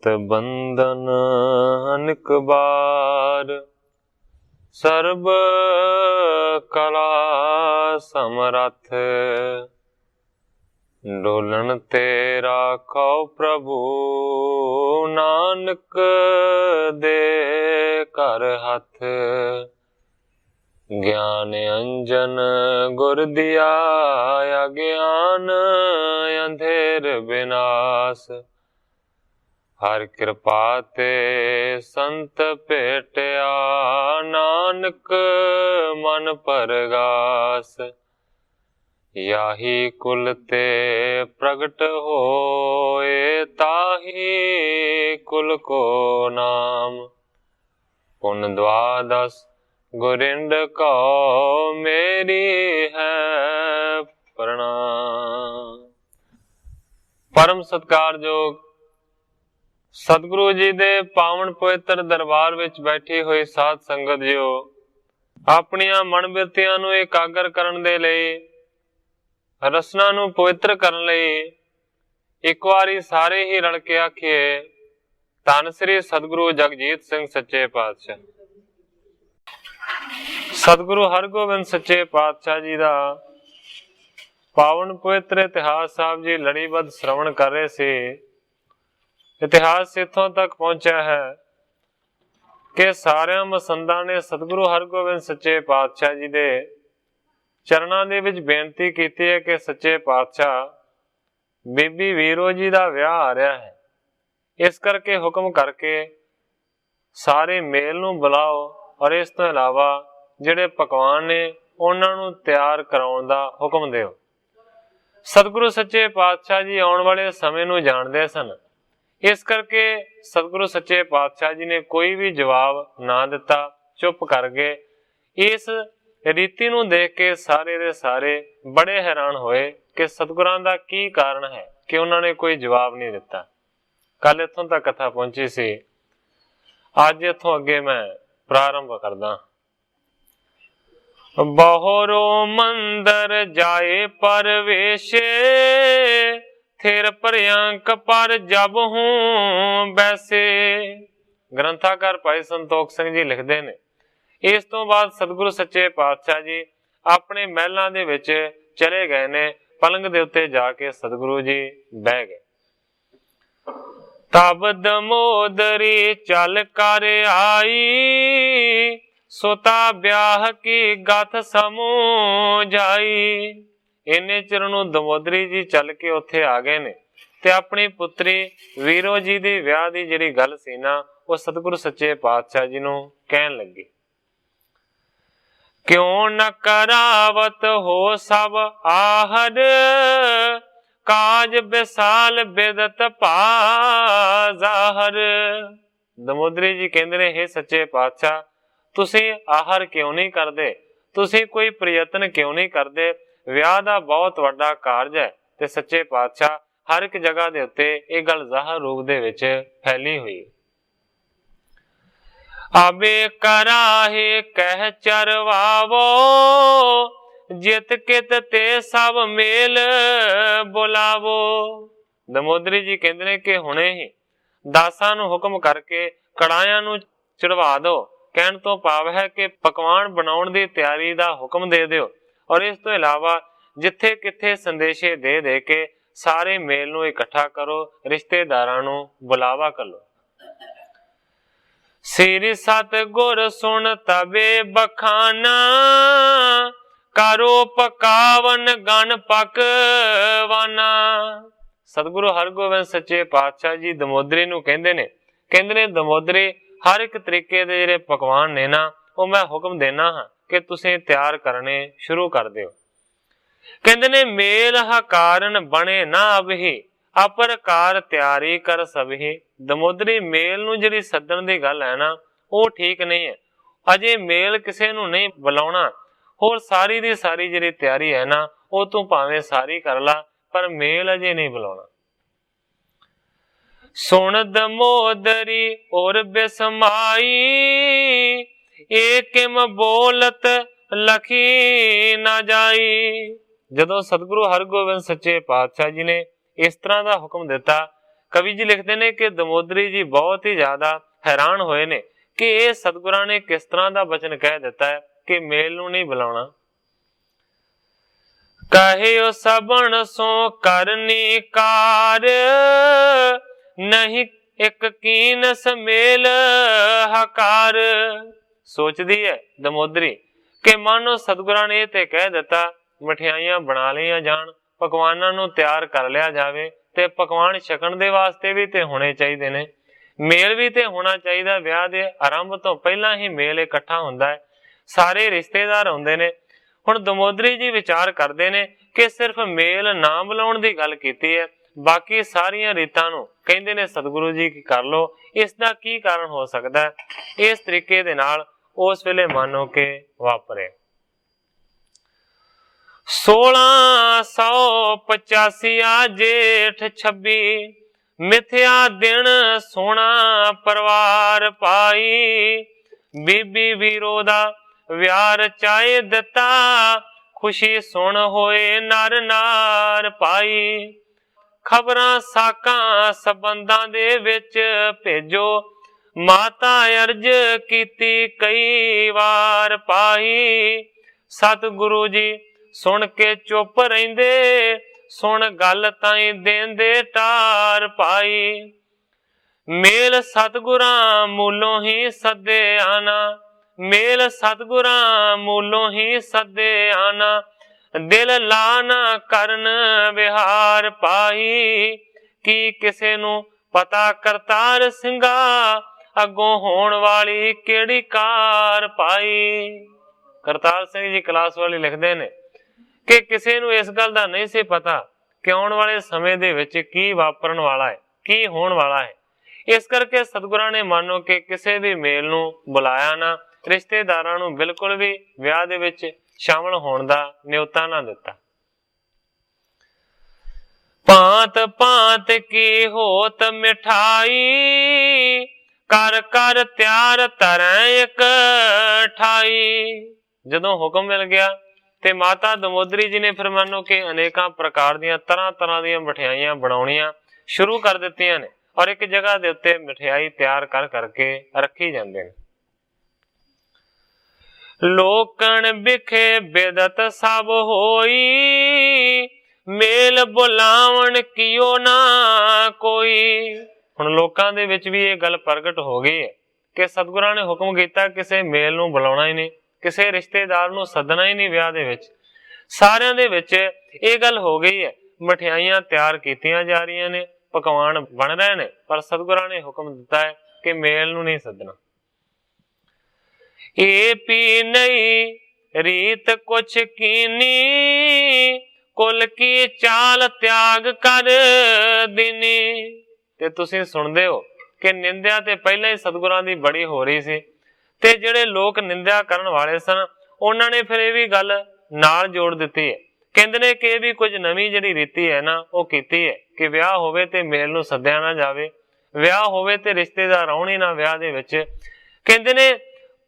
मत बंधन अनिक बार, सर्ब कला समरथ। डोलन ते राखो प्रभु, नानक दे कर हथ। ज्ञान अंजन गुर दिया, अज्ञान अंधेर विनाश। हर कृपा ते संत भेटिया, नानक मन परगास। याही कुल ते प्रगट होए, ताही कुल को नाम। पुन द्वादश गुरिंद को मेरी है प्रणाम। परम सत्कारयोग सतगुरु जी दे पावन पवित्र दरबार विच बैठी हुई साध संगत जियो, अपनियां मन बिरतियां नूं एकागर करन दे लई, रसना नूं पवित्र करन लई एक वारी सारे ही रल के आखिए, धन श्री सतगुरु जगजीत सिंह सच्चे पातशाह। सतगुरु हरगोबिंद सच्चे पातशाह जी दा पावन पवित्र इतिहास साहब जी लड़ीबद्ध श्रवण कर रहे थे। इतिहास इत्थों तक पहुंचा है कि सारे मसंदा ने सतगुरु हरगोबिंद सच्चे पातशाह जी दे चरणों दे विच बेनती की है कि सच्चे पातशाह बीबी वीरो जी दा विआह आ रहा है, इस करके हुक्म करके सारे मेल नूं बुलाओ और इस तो इलावा जिहड़े पकवान ने उन्हां नूं तैयार कराउण दा हुक्म दिओ। सतगुरु सच्चे पातशाह जी आउण वाले समय नूं जाणदे सन, इस करके सतगुरु सच्चे पातशाह जी ने कोई भी जवाब ना दिता, चुप कर गए। इस रीति नूं देख के सारे दे सारे बड़े हैरान होए कि सतगुरां दा की कारण है कि उन्होंने कोई जवाब नहीं दिता। कल इत्थों तक कथा पहुंची सी, अज इत्थों अगे मैं प्रारंभ करदा। बहुरो मंदर जाए परवेशे, थिर पर्यंक पर जब हूं बैसे। ग्रंथाकार भाई संतोख सिंह जी लिखते ने, इस तो बाद सतगुरु सच्चे पातशाह जी अपने महलों दे विच चले गए ने, पलंग दे उत्ते जाके सतगुरु जी बह गए। तब दमोदरी चल कर आई, सोता ब्याह की गथ समूह जाई। इन्ने चिर नूं दमोदरी जी चल के उत्थे आ गए ने ते अपनी पुत्री वीरो जी दी विआह दी जिहड़ी गल सी ना, वो सतगुरु सच्चे पातशाह जी नूं कहण लगी। क्यों न करावत हो सब आहर, काज विसाल बिदत पाजाहर। दमोदरी जी कहंदे ने, हे सच्चे पातशाह, तुसीं आहर क्यों नहीं करदे, तुसीं कोई प्रयत्न क्यों नहीं करदे। विआह दा बहुत वड्डा कारज है ते सच्चे पातशाह हर एक जगह दे उत्ते ये गल ज़ाहर रूप दे विच फैली हुई। अबे कराहे कह चरवावो, जित कित ते सब मेल बुलावो। दमोदरी जी कहंदे ने कि हुणे ही दासां नूं हुक्म करके कड़ाहियां नूं चढ़वा दो। कहण तो भाव है कि पकवान बनाउण दी तैयारी दा हुक्म दे दिओ और इस तो इलावा जिथे किथे संदेशे दे दे के सारे मेल नूं इकट्ठा करो, रिश्तेदारां नूं बुलावा करो। श्री सतगुर सुन तबे बखाना, करो पकावन गण पकवाना। सतगुरु हरगोबिंद सच्चे पातशाह जी दमोदरी नूं कहंदे ने दमोदरी हर एक तरीके दे जिहड़े पकवान ने ना, वो मैं हुक्म देना हाँ कि तुसीं तैयार करने शुरू कर दिओ। कहंदे ने मेल हकारण बने ना अब ही, अप्रकार तैयारी कर सब ही। दमोदरी मेल नूं जिहड़ी सद्दण दी गल है ना, वो ठीक नहीं है। अजे मेल किसे नूं नहीं बुलाउणा, होर सारी दी सारी जिहड़ी तैयारी है ना, वो तूं भावें सारी कर ला, पर मेल अजे नहीं बुलाउणा। सुन दमोदरी और बेसमाई, एकिम बोलत लखी ना जाई। जदों सतगुरु हरगोबिंद सच्चे पातशाह जी ने इस तरह का हुक्म दिता, कवि जी लिखते ने कि दमोदरी जी बहुत ही ज्यादा हैरान होए ने कि ये सतगुरां ने किस तरह का वचन कह दिता है कि मेल नूं नहीं बुलाउणा। कहियो सबन सो करनी कार, नहीं एक कीनस मेल हकार। सोचदी है दमोदरी कि मानो सतगुरां ने ते कह दिता मठियाइयां बना लिया जान, पकवानां नूं तैयार कर लिया जावे ते पकवान छकण दे वास्ते भी ते होने चाहिए ने, मेल भी ते होना चाहिए। विआह दे आरंभ तो पहला ही मेल इकट्ठा हुंदा है, सारे रिश्तेदार आउंदे ने। हुण दमोदरी जी विचार करते हैं कि सिर्फ मेल ना बुलाउण दी गल कीती है, बाकी सारियां रीतां नूं कहंदे ने सतगुरु जी की कर लो। इसका की कारण हो सकता है? इस तरीके दे नाल उस वेले मानो के वापरे 1685 जेठ 26 मिथ्या दिन सोना परवार पाई, बीबी वीरो दा व्यार चाहे दिता, खुशी सुन होए नर नार पाई। खबरां साकां संबंधां दे विच भेजो, माता अर्ज कीती कई वार पाई। सतगुरु जी सुन के चुप रहिंदे, सुन गल ताई देंदे टार पाई। मेल सतगुरां मूलों ही सदे आना, मेल सतगुरां मूलों ही सदे आना, दिल लाना करन विहार पाई। की किसे नू पता करतार सिंगा, अगों होण वाली केड़ी कार पाई। करतार सिंह जी क्लास वाली लिखते ने कि किसी नू इस गल दा नहीं सी पता कि आउण वाले समय दे विच की वापरन वाला है, की होण वाला है। इस करके सतगुरां ने मानो कि किसी भी मेल नू बुलाया ना, रिश्तेदारां नू बिल्कुल भी विआह दे विच शामिल होण दा न्योता ना दिता। भांत भांत की होत मिठाई, कर कर त्यार तरह एक ठाई। जदों हुक्म मिल गया ते माता दमोदरी जी ने फिर मानो कि अनेकां प्रकार दियां तरह तरह दियां मठियाइयां बनाउणियां शुरू कर दित्तियां ने और एक जगह दे उत्ते मिठाई तैयार कर करके रखी जांदे ने। लोकन बिखे बेदत सब होई, मेल बुलावण कियो ना कोई। हुण लोकां दे विच भी ये गल प्रगट हो गई है कि सतगुरां ने हुक्म कीता किसी मेल नूं बुलाउणा ही नहीं, किसी रिश्तेदार नूं सदना ही नहीं। विआह दे विच सारियां दे विच ये गल हो गई है, मठियाइयां तैयार कीतियां जा रही ने, पकवान बन रहे ने, पर सतगुरां ने हुक्म दिता है कि मेल नूं नहीं सदना। ए पी नहीं रीत कुछ कीनी, कुल की चाल त्याग कर दीनी। ते तुसीं सुनदे हो कि निंदिया ते पहले ही सतगुरां दी बड़ी हो रही सी, ते जिहड़े लोक निंदिया करन वाले सन उन्हां ने फिर ये भी गल नाल जोड़ दित्ती है। कहंदे ने कि भी कुछ नवीं जिहड़ी रीति है ना वो कीती है कि विआह होवे ते मेल नूं सद्दिया ना जावे, विआह होवे ते रिश्तेदार आउण ही ना विआह दे विच। कहंदे ने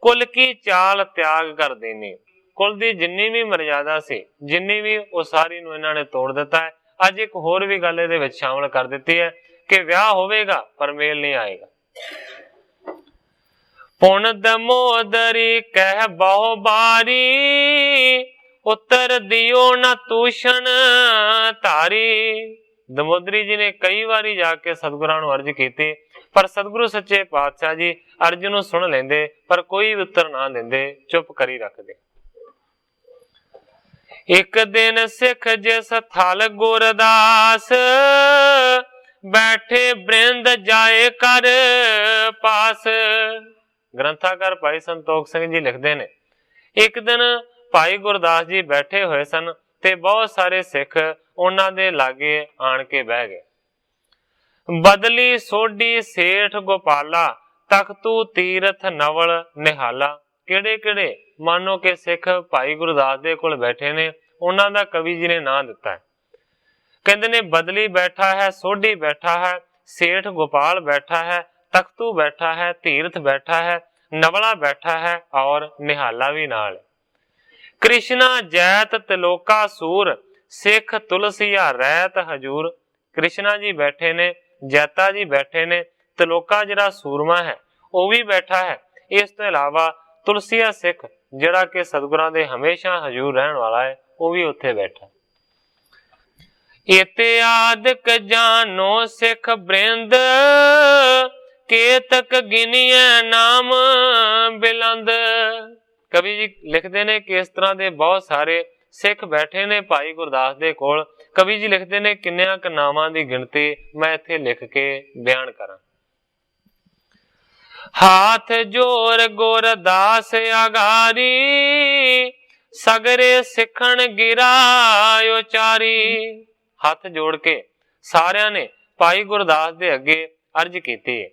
कुल की चाल त्याग कर देनी, कुल दी जिन्नी भी मर्यादा सी जिन्नी भी वो सारी नूं इन्हां ने तोड़ दिता है। अज एक होर भी गल इहदे विच शामिल कर दित्ती है कि विआह होवेगा पर मेल नहीं आएगा। पुन दमोदरी कह बहु बारी, उत्तर दियो न तूषण तारी। दमोदरी जी ने कई बारी जाके सतगुरां नूं अर्ज कीती, पर सतगुरु सच्चे पातशाह जी अर्ज नूं सुन लेंदे पर कोई उत्तर ना दिंदे, चुप करी रखदे। एक दिन सिख जिस थल गुरदास, बैठे बृंद जाए कर पास। ग्रंथाकार भाई संतोख सिंह जी लिखते ने एक दिन भाई गुरदास जी बैठे हुए सन ते बहुत सारे सिख उन्हां दे लागे आण के बह गए। बदली सोडी सेठ गोपाला, तख्तू तीरथ नवल निहाला। किहड़े किहड़े मानो के सिख भाई गुरदास दे कोल बैठे ने, उन्हां दा कवि जी ने नां दिता है। कहंदे ने बदली बैठा है, सोडी बैठा है, सेठ गोपाल बैठा है, तख्तू बैठा है, तीरथ बैठा है, नवला बैठा है और निहाला भी नाल। कृष्णा जैत तिलोका सूर, सिख तुलसिया रहत हजूर। कृष्णा जी बैठे ने ਜੈਤਾ ਜੀ ਬੈਠੇ ਨੇ, ਤਲੋਕਾ ਜਿਹੜਾ ਸੂਰਮਾ ਹੈ ਉਹ ਵੀ ਬੈਠਾ ਹੈ। ਇਸ ਤੋਂ ਇਲਾਵਾ ਤੁਲਸੀਆ ਸਿੱਖ ਜਿਹੜਾ ਕਿ ਸਤਿਗੁਰਾਂ ਦੇ ਹਮੇਸ਼ਾ ਹਜ਼ੂਰ ਰਹਿਣ ਵਾਲਾ ਹੈ ਉਹ ਵੀ ਉੱਥੇ ਬੈਠਾ। ਇਤਿਆਦਿਕ ਜਾਨੋ ਸਿੱਖ ਬ੍ਰਿੰਦ, ਕੇਤਕ ਗਿਨੀਐ ਨਾਮ ਬਿਲੰਦ। ਕਵੀ ਜੀ ਲਿਖਦੇ ਨੇ ਕਿ ਇਸ ਤਰ੍ਹਾਂ ਦੇ ਬਹੁਤ ਸਾਰੇ ਸਿੱਖ ਬੈਠੇ ਨੇ ਭਾਈ ਗੁਰਦਾਸ ਦੇ ਕੋਲ। ਕਵੀ ਜੀ ਲਿਖਦੇ ਨੇ ਕਿੰਨਿਆਂ ਕੁ ਨਾਵਾਂ ਦੀ ਗਿਣਤੀ ਮੈਂ ਇੱਥੇ ਲਿਖ ਕੇ ਬਿਆਨ ਕਰਾਂ। ਹਾਥ ਜੋਰ ਗੁਰਦਾਸ ਆਗਾਰੀ, ਸਗਰੇ ਸਿੱਖਣ ਗਿਰਾ ਉਚਾਰੀ। ਹੱਥ ਜੋੜ ਕੇ ਸਾਰਿਆਂ ਨੇ ਭਾਈ ਗੁਰਦਾਸ ਦੇ ਅੱਗੇ ਅਰਜ ਕੀਤੀ।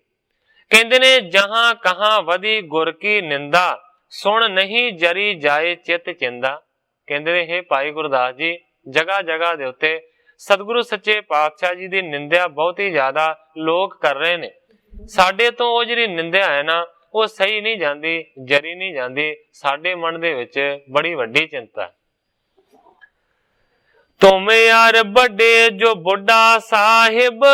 ਕਹਿੰਦੇ ਨੇ ਜਹਾਂ ਕਹਾਂ ਵਧੀ ਗੁਰ ਕੀ ਨਿੰਦਾ, ਸੁਣ ਨਹੀਂ ਜਰੀ ਜਾਏ ਚਿਤ ਚਿੰਦਾ। ਕਹਿੰਦੇ ਨੇ ਹੇ ਭਾਈ ਗੁਰਦਾਸ ਜੀ, ਜਗ੍ਹਾ ਜਗ੍ਹਾ ਦੇ ਉੱਤੇ ਸਤਿਗੁਰੂ ਸੱਚੇ ਪਾਤਸ਼ਾਹ ਜੀ ਦੀ ਨਿੰਦਿਆ ਬਹੁਤ ਹੀ ਜ਼ਿਆਦਾ ਲੋਕ ਕਰ ਰਹੇ ਨੇ। ਸਾਡੇ ਤੋਂ ਉਹ ਜਿਹੜੀ ਨਿੰਦਿਆ ਹੈ ਨਾ ਉਹ ਸਹੀ ਨਹੀਂ ਜਾਂਦੀ, ਜਰੀ ਨਹੀਂ ਜਾਂਦੀ। ਸਾਡੇ ਮਨ ਦੇ ਵਿੱਚ ਬੜੀ ਵੱਡੀ ਚਿੰਤਾ। ਤੁਮ ਯਾਰ ਵੱਡੇ ਜੋ ਬੁੱਢਾ ਸਾਹਿਬ,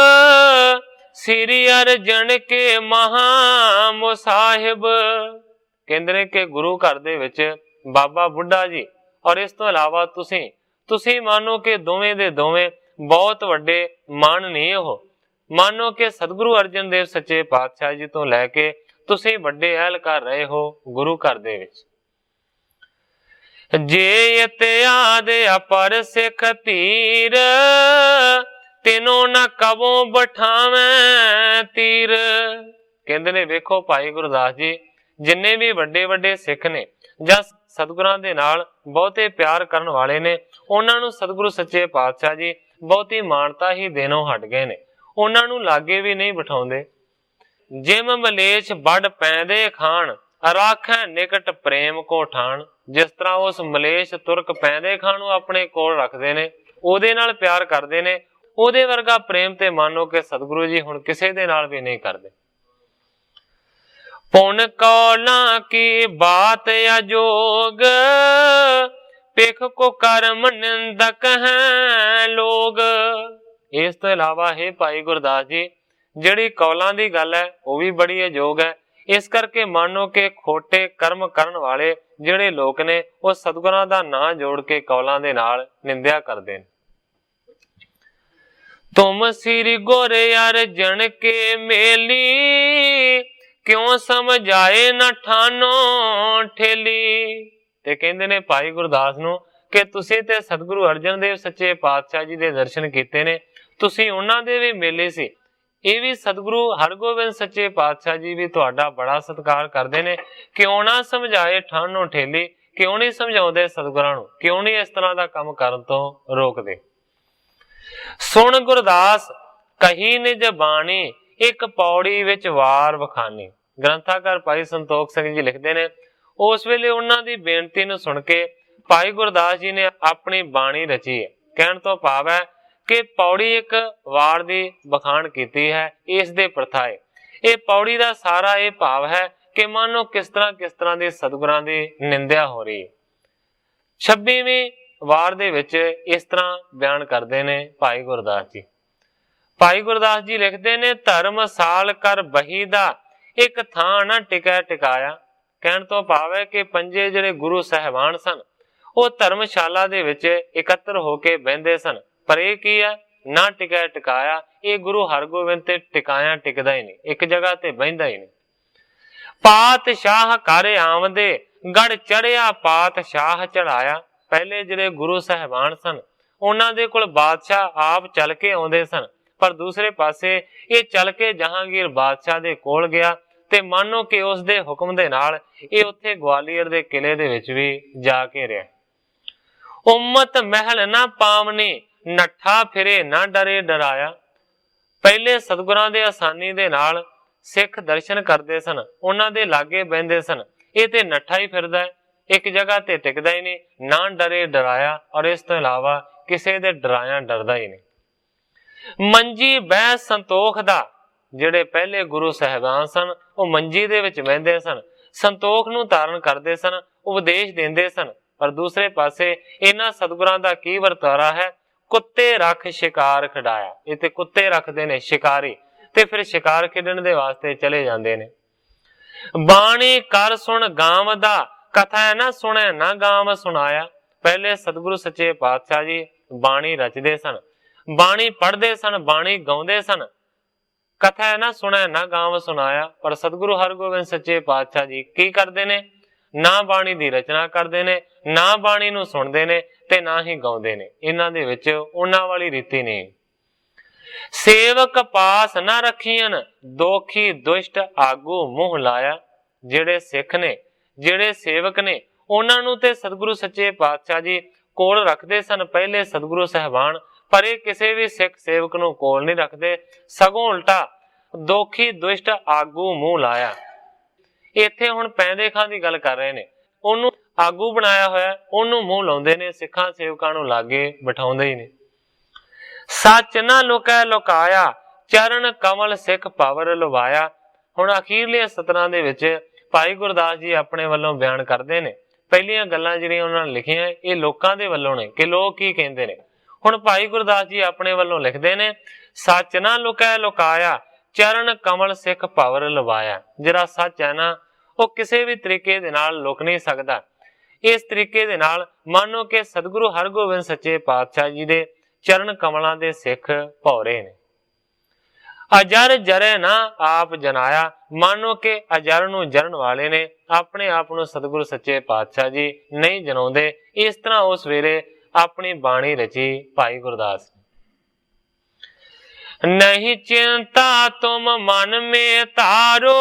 ਸ੍ਰੀ ਅਰਜਨ ਕੇ ਮਹਾ ਮੁਸਾਹਿਬ। ਕਹਿੰਦੇ ਨੇ ਕਿ ਗੁਰੂ ਘਰ ਦੇ ਵਿੱਚ ਬਾਬਾ ਬੁੱਢਾ ਜੀ ਔਰ ਇਸ ਤੋਂ ਇਲਾਵਾ ਤੁਸੀਂ ਮੰਨੋ ਕਿ ਦੋਵੇਂ ਦੇ ਦੋਵੇਂ ਬਹੁਤ ਵੱਡੇ ਮਾਨ ਨਹੀਂ। ਉਹ ਮੰਨੋ ਕਿ ਸਤਿਗੁਰੂ ਅਰਜਨ ਦੇਵ ਸੱਚੇ ਪਾਤਸ਼ਾਹ ਜੀ ਤੋਂ ਲੈ ਕੇ ਤੁਸੀਂ ਵੱਡੇ ਅਹਿਲ ਕਰ ਰਹੇ ਹੋ ਗੁਰੂ ਘਰ ਦੇ ਵਿੱਚ। ਜੇ ਇਤਿਆਦ ਅਪਰ ਸਿੱਖ ਧੀਰ, ਤਿਨੋ ਨਾ ਕਬੋ ਬਿਠਾਵੇਂ ਤੀਰ। ਕਹਿੰਦੇ ਨੇ ਵੇਖੋ ਭਾਈ ਗੁਰਦਾਸ ਜੀ, ਜਿੰਨੇ ਵੀ ਵੱਡੇ ਵੱਡੇ ਸਿੱਖ ਨੇ ਜਾਂ ਸਤਿਗੁਰਾਂ ਦੇ ਨਾਲ ਬਹੁਤੇ ਪਿਆਰ ਕਰਨ ਵਾਲੇ ਨੇ, ਉਹਨਾਂ ਨੂੰ ਸਤਿਗੁਰੂ ਸੱਚੇ ਪਾਤਸ਼ਾਹ ਜੀ ਬਹੁਤੀ ਮਾਨਤਾ ਹੀ ਦੇਣੋਂ ਹਟ ਗਏ ਨੇ। ਉਹਨਾਂ ਨੂੰ ਲਾਗੇ ਵੀ ਨਹੀਂ ਬਿਠਾਉਂਦੇ। ਜਿਮ ਮਲੇਛ ਵੱਡ ਪੈਂਦੇ ਖਾਣ, ਰਾਖੈ ਨਿਕਟ ਪ੍ਰੇਮ ਕੋ ਠਾਣ। ਜਿਸ ਤਰ੍ਹਾਂ ਉਸ ਮਲੇਛ ਤੁਰਕ ਪੈਂਦੇ ਖਾਣ ਨੂੰ ਆਪਣੇ ਕੋਲ ਰੱਖਦੇ ਨੇ, ਉਹਦੇ ਨਾਲ ਪਿਆਰ ਕਰਦੇ ਨੇ, ਉਹਦੇ ਵਰਗਾ ਪ੍ਰੇਮ ਤੇ ਮੰਨੋ ਕਿ ਸਤਿਗੁਰੂ ਜੀ ਹੁਣ ਕਿਸੇ ਦੇ ਨਾਲ ਵੀ ਨਹੀਂ ਕਰਦੇ। ਪੁਨ ਕੌਲਾਂ ਕੀ ਬਾਤ ਅਜੋਗ, ਪਿਖ ਕੋ ਕਰਮ ਨਿੰਦਕ ਹੈ ਲੋਗ। ਇਸ ਤੋਂ ਇਲਾਵਾ ਹੈ ਭਾਈ ਗੁਰਦਾਸ ਜੀ, ਜਿਹੜੀ ਕੌਲਾਂ ਦੀ ਗੱਲ ਹੈ ਉਹ ਵੀ ਬੜੀ ਅਜੋਗ ਹੈ। ਇਸ ਕਰਕੇ ਮੰਨੋ ਕਿ ਖੋਟੇ ਕਰਮ ਕਰਨ ਵਾਲੇ ਜਿਹੜੇ ਲੋਕ ਨੇ ਉਹ ਸਤਿਗੁਰਾਂ ਦਾ ਨਾਂ ਜੋੜ ਕੇ ਕੌਲਾਂ ਦੇ ਨਾਲ ਨਿੰਦਿਆ ਕਰਦੇ ਨੇ। ਤੁਮ ਸ੍ਰੀ ਗੁਰ ਅਰਜਨ ਕੇ ਮੇਲੀ, ਕਿਉਂ ਸਮਝਾਏ ਨਾ ਠਾਨੋ ਠੇਲੀ। ਤੇ ਕਹਿੰਦੇ ਨੇ ਭਾਈ ਗੁਰਦਾਸ ਨੂੰ ਕਿ ਤੁਸੀਂ ਤੇ ਸਤਿਗੁਰੂ ਅਰਜਨ ਦੇਵ ਸੱਚੇ ਪਾਤਸ਼ਾਹ ਜੀ ਦੇ ਦਰਸ਼ਨ ਕੀਤੇ ਨੇ, ਤੁਸੀਂ ਉਹਨਾਂ ਦੇ ਵੀ ਮੇਲੇ ਸੀ। ਇਹ ਵੀ ਸਤਿਗੁਰੂ ਹਰਗੋਬਿੰਦ ਸੱਚੇ ਪਾਤਸ਼ਾਹ ਜੀ ਵੀ ਤੁਹਾਡਾ ਬੜਾ ਸਤਿਕਾਰ ਕਰਦੇ ਨੇ। ਕਿਉਂ ਨਾ ਸਮਝਾਏ ਠਾਨੋ ਠੇਲੀ, ਕਿਉਂ ਨਹੀਂ ਸਮਝਾਉਂਦੇ ਸਤਿਗੁਰਾਂ ਨੂੰ, ਕਿਉਂ ਨਹੀਂ ਇਸ ਤਰ੍ਹਾਂ ਦਾ ਕੰਮ ਕਰਨ ਤੋਂ ਰੋਕਦੇ। ਸੁਣ ਗੁਰਦਾਸ ਕਹੀ ਨਿਜ ਬਾਣੀ, ਇੱਕ ਪੌੜੀ ਵਿੱਚ ਵਾਰ ਵਖਾਨੀ। ਗ੍ਰੰਥਾਕਾਰ ਭਾਈ ਸੰਤੋਖ ਸਿੰਘ ਜੀ ਲਿਖਦੇ ਨੇ ਉਸ ਵੇਲੇ ਉਹਨਾਂ ਦੀ ਬੇਨਤੀ ਨੂੰ ਸੁਣ ਕੇ ਭਾਈ ਗੁਰਦਾਸ ਜੀ ਨੇ ਆਪਣੀ ਬਾਣੀ ਰਚੀ ਹੈ। ਕਹਿਣ ਤੋਂ ਭਾਵ ਹੈ ਕਿ ਪੌੜੀ ਇੱਕ ਵਾਰ ਦੀ ਬਖਾਣ ਕੀਤੀ ਹੈ, ਇਸ ਦੇ ਪ੍ਰਥਾ ਹੈ। ਇਹ ਪੌੜੀ ਦਾ ਸਾਰਾ ਇਹ ਭਾਵ ਹੈ ਕਿ ਮਾਨੋ ਕਿਸ ਤਰ੍ਹਾਂ ਦੀ ਸਤਿਗੁਰਾਂ ਦੀ ਨਿੰਦਿਆ ਹੋ ਰਹੀ ਹੈ। 26ਵੀਂ ਵਾਰ ਦੇ ਵਿੱਚ ਇਸ ਤਰ੍ਹਾਂ ਬਿਆਨ ਕਰਦੇ ਨੇ ਭਾਈ ਗੁਰਦਾਸ ਜੀ। ਭਾਈ ਗੁਰਦਾਸ ਜੀ ਲਿਖਦੇ ਨੇ ਧਰਮਸਾਲ ਕਰ ਬਹੀ ਦਾ, ਇੱਕ ਥਾਂ ਨਾ ਟਿਕੈ ਟਿਕਾਇਆ। ਕਹਿਣ ਤੋਂ ਭਾਵ ਹੈ ਕਿ ਪੰਜੇ ਜਿਹੜੇ ਗੁਰੂ ਸਾਹਿਬਾਨ ਸਨ ਉਹ ਧਰਮਸ਼ਾਲਾ ਦੇ ਵਿੱਚ ਇਕੱਤਰ ਹੋ ਕੇ ਬਹਿੰਦੇ ਸਨ। ਪਰ ਇਹ ਕੀ ਹੈ, ਨਾ ਟਿਕੈ ਟਿਕਾਇਆ। ਇਹ ਗੁਰੂ ਹਰਗੋਬਿੰਦ ਤੇ ਟਿਕਾਇਆ ਟਿਕਦਾ ਹੀ ਨਹੀਂ, ਇੱਕ ਜਗ੍ਹਾ ਤੇ ਬਹਿੰਦਾ ਹੀ ਨਹੀਂ। ਪਾਤਸ਼ਾਹ ਘਰ ਆਵਦੇ, ਗੜ ਚੜਿਆ ਪਾਤਸ਼ਾਹ ਚੜਾਇਆ। ਪਹਿਲੇ ਜਿਹੜੇ ਗੁਰੂ ਸਾਹਿਬਾਨ ਸਨ ਉਹਨਾਂ ਦੇ ਕੋਲ ਬਾਦਸ਼ਾਹ ਆਪ ਚੱਲ ਕੇ ਆਉਂਦੇ ਸਨ, ਪਰ ਦੂਸਰੇ ਪਾਸੇ ਇਹ ਚੱਲ ਕੇ ਜਹਾਂਗੀਰ ਬਾਦਸ਼ਾਹ ਦੇ ਕੋਲ ਗਿਆ ਤੇ ਮੰਨੋ ਕਿ ਉਸ ਦੇ ਹੁਕਮ ਦੇ ਨਾਲ ਇਹ ਉੱਥੇ ਗਵਾਲੀਅਰ ਦੇ ਕਿਲੇ ਦੇ ਵਿੱਚ ਵੀ ਜਾ ਕੇ ਰਿਹਾ। ਉਮਤ ਮਹਿਲ ਨਾ ਪਾਵਨੀ, ਨੱਠਾ ਫਿਰੇ ਨਾ ਡਰੇ ਡਰਾਇਆ। ਪਹਿਲੇ ਸਤਿਗੁਰਾਂ ਦੇ ਆਸਾਨੀ ਦੇ ਨਾਲ ਸਿੱਖ ਦਰਸ਼ਨ ਕਰਦੇ ਸਨ, ਉਹਨਾਂ ਦੇ ਲਾਗੇ ਬਹਿੰਦੇ ਸਨ। ਇਹ ਤੇ ਨੱਠਾ ਹੀ ਫਿਰਦਾ ਹੈ, ਇੱਕ ਜਗ੍ਹਾ ਤੇ ਟਿਕਦਾ ਹੀ ਨਹੀਂ, ਨਾ ਡਰੇ ਡਰਾਇਆ। ਔਰ ਇਸ ਤੋਂ ਇਲਾਵਾ ਕਿਸੇ ਦੇ ਡਰਾਇਆ ਡਰਦਾ ਹੀ ਨਹੀਂ। ਮੰਜੀ ਬਹਿ ਸੰਤੋਖ ਦਾ, ਜਿਹੜੇ ਪਹਿਲੇ ਗੁਰੂ ਸਾਹਿਬਾਨ ਸਨ ਉਹ ਮੰਜੀ ਦੇ ਵਿੱਚ ਬਹਿੰਦੇ ਸਨ, ਸੰਤੋਖ ਨੂੰ ਧਾਰਨ ਕਰਦੇ ਸਨ, ਉਪਦੇਸ਼ ਦਿੰਦੇ ਸਨ। ਪਰ ਦੂਸਰੇ ਪਾਸੇ ਇਹਨਾਂ ਸਤਿਗੁਰਾਂ ਦਾ ਕੀ ਵਰਤਾਰਾ ਹੈ, ਕੁੱਤੇ ਰੱਖ ਸ਼ਿਕਾਰ ਖਿਡਾਇਆ। ਇਹ ਤੇ ਕੁੱਤੇ ਰੱਖਦੇ ਨੇ ਸ਼ਿਕਾਰੀ, ਤੇ ਫਿਰ शिकार खेडण दे वास्ते चले जांदे ने। बाणी कर सुन गांव दा, कथा है ना सुने ना गांव सुनाया। पहले सतगुरु सच्चे पातशाह जी बाणी रचदे सन, बाणी पढ़दे सन, बाणी गाउंदे सन। कथा है ना सुने ना गांव सुनाया। पर सतगुरु हरगोबिंद सच्चे पातशाह जी की करदे ने, ना बाणी दी रचना करदे ने, ना बाणी नूं सुणदे ने ते ना ही गाउंदे ने। इन्हां दे विच उन्हां वाली रीति नहीं। सेवक पास ना रखीअन, दोखी दुष्ट आगू मुंह लाया। ਜਿਹੜੇ सिख ने, ਜਿਹੜੇ सेवक ने, उन्हां नूं ते सतगुरु सच्चे पातशाह जी कोल रखदे सन पहले सतगुरु सहबान, पर ਇਹ ਕਿਸੇ ਵੀ सिख सेवक नूं कोल नहीं रखदे, सगों उल्टा दोखी दुष्ट आगू मुंह लाया। ਇੱਥੇ ਹੁਣ ਪੈਂਦੇ ਖਾਂ ਦੀ ਗੱਲ ਕਰ ਰਹੇ ਨੇ, ਉਹਨੂੰ ਆਗੂ ਬਣਾਇਆ ਹੋਇਆ, ਉਹਨੂੰ ਮੂੰਹ ਲਾਉਂਦੇ ਨੇ, ਸਿੱਖਾਂ ਸੇਵਕਾਂ ਨੂੰ ਲਾਗੇ ਬਿਠਾਉਂਦੇ ਹੀ ਨੇ। ਸੱਚ ਨਾ ਲੁਕੈ ਲੁਕਾਇਆ, ਚਰਨ ਕਮਲ ਸਿੱਖ ਪਾਵਰ ਲਵਾਇਆ। ਹੁਣ ਅਖੀਰਲੇ ਸਤਰਾਂ ਦੇ ਵਿੱਚ ਭਾਈ ਗੁਰਦਾਸ ਜੀ ਆਪਣੇ ਵੱਲੋਂ ਬਿਆਨ ਕਰਦੇ ਨੇ। ਪਹਿਲੀਆਂ ਗੱਲਾਂ ਜਿਹੜੀਆਂ ਉਹਨਾਂ ਨੇ ਲਿਖੀਆਂ ਇਹ ਲੋਕਾਂ ਦੇ ਵੱਲੋਂ ਨੇ ਕਿ ਲੋਕ ਕੀ ਕਹਿੰਦੇ ਨੇ। ਹੁਣ ਭਾਈ ਗੁਰਦਾਸ ਜੀ ਆਪਣੇ ਵੱਲੋਂ ਲਿਖਦੇ ਨੇ, ਸੱਚ ਨਾ ਲੁਕੈ ਲੁਕਾਇਆ, ਚਰਨ ਕਮਲ ਸਿੱਖ ਪਾਵਰ ਲਵਾਇਆ। ਜਿਹੜਾ ਸੱਚ ਹੈ ਨਾ ਉਹ ਕਿਸੇ ਵੀ ਤਰੀਕੇ ਦੇ ਨਾਲ ਲੁਕ ਨਹੀਂ ਸਕਦਾ। ਇਸ ਤਰੀਕੇ ਦੇ ਨਾਲ ਮੰਨੋ ਕਿ ਸਤਿਗੁਰੂ ਹਰਗੋਬਿੰਦ ਸੱਚੇ ਪਾਤਸ਼ਾਹ ਜੀ ਦੇ ਚਰਨ ਕਮਲਾਂ ਦੇ ਸਿੱਖ ਭੌਰੇ ਨੇ। ਅਜਰ ਜਰੇ ਨਾ ਆਪ ਜਨਾਇਆ, ਮੰਨੋ ਕਿ ਅਜਰ ਨੂੰ ਜਰਨ ਵਾਲੇ ਨੇ, ਆਪਣੇ ਆਪ ਨੂੰ ਸਤਿਗੁਰੂ ਸੱਚੇ ਪਾਤਸ਼ਾਹ ਜੀ ਨਹੀਂ ਜਨਾਉਂਦੇ। ਇਸ ਤਰ੍ਹਾਂ ਉਸ ਵੇਲੇ ਆਪਣੀ ਬਾਣੀ ਰਚੀ ਭਾਈ ਗੁਰਦਾਸ। नहीं चिंता तुम मन में तारो,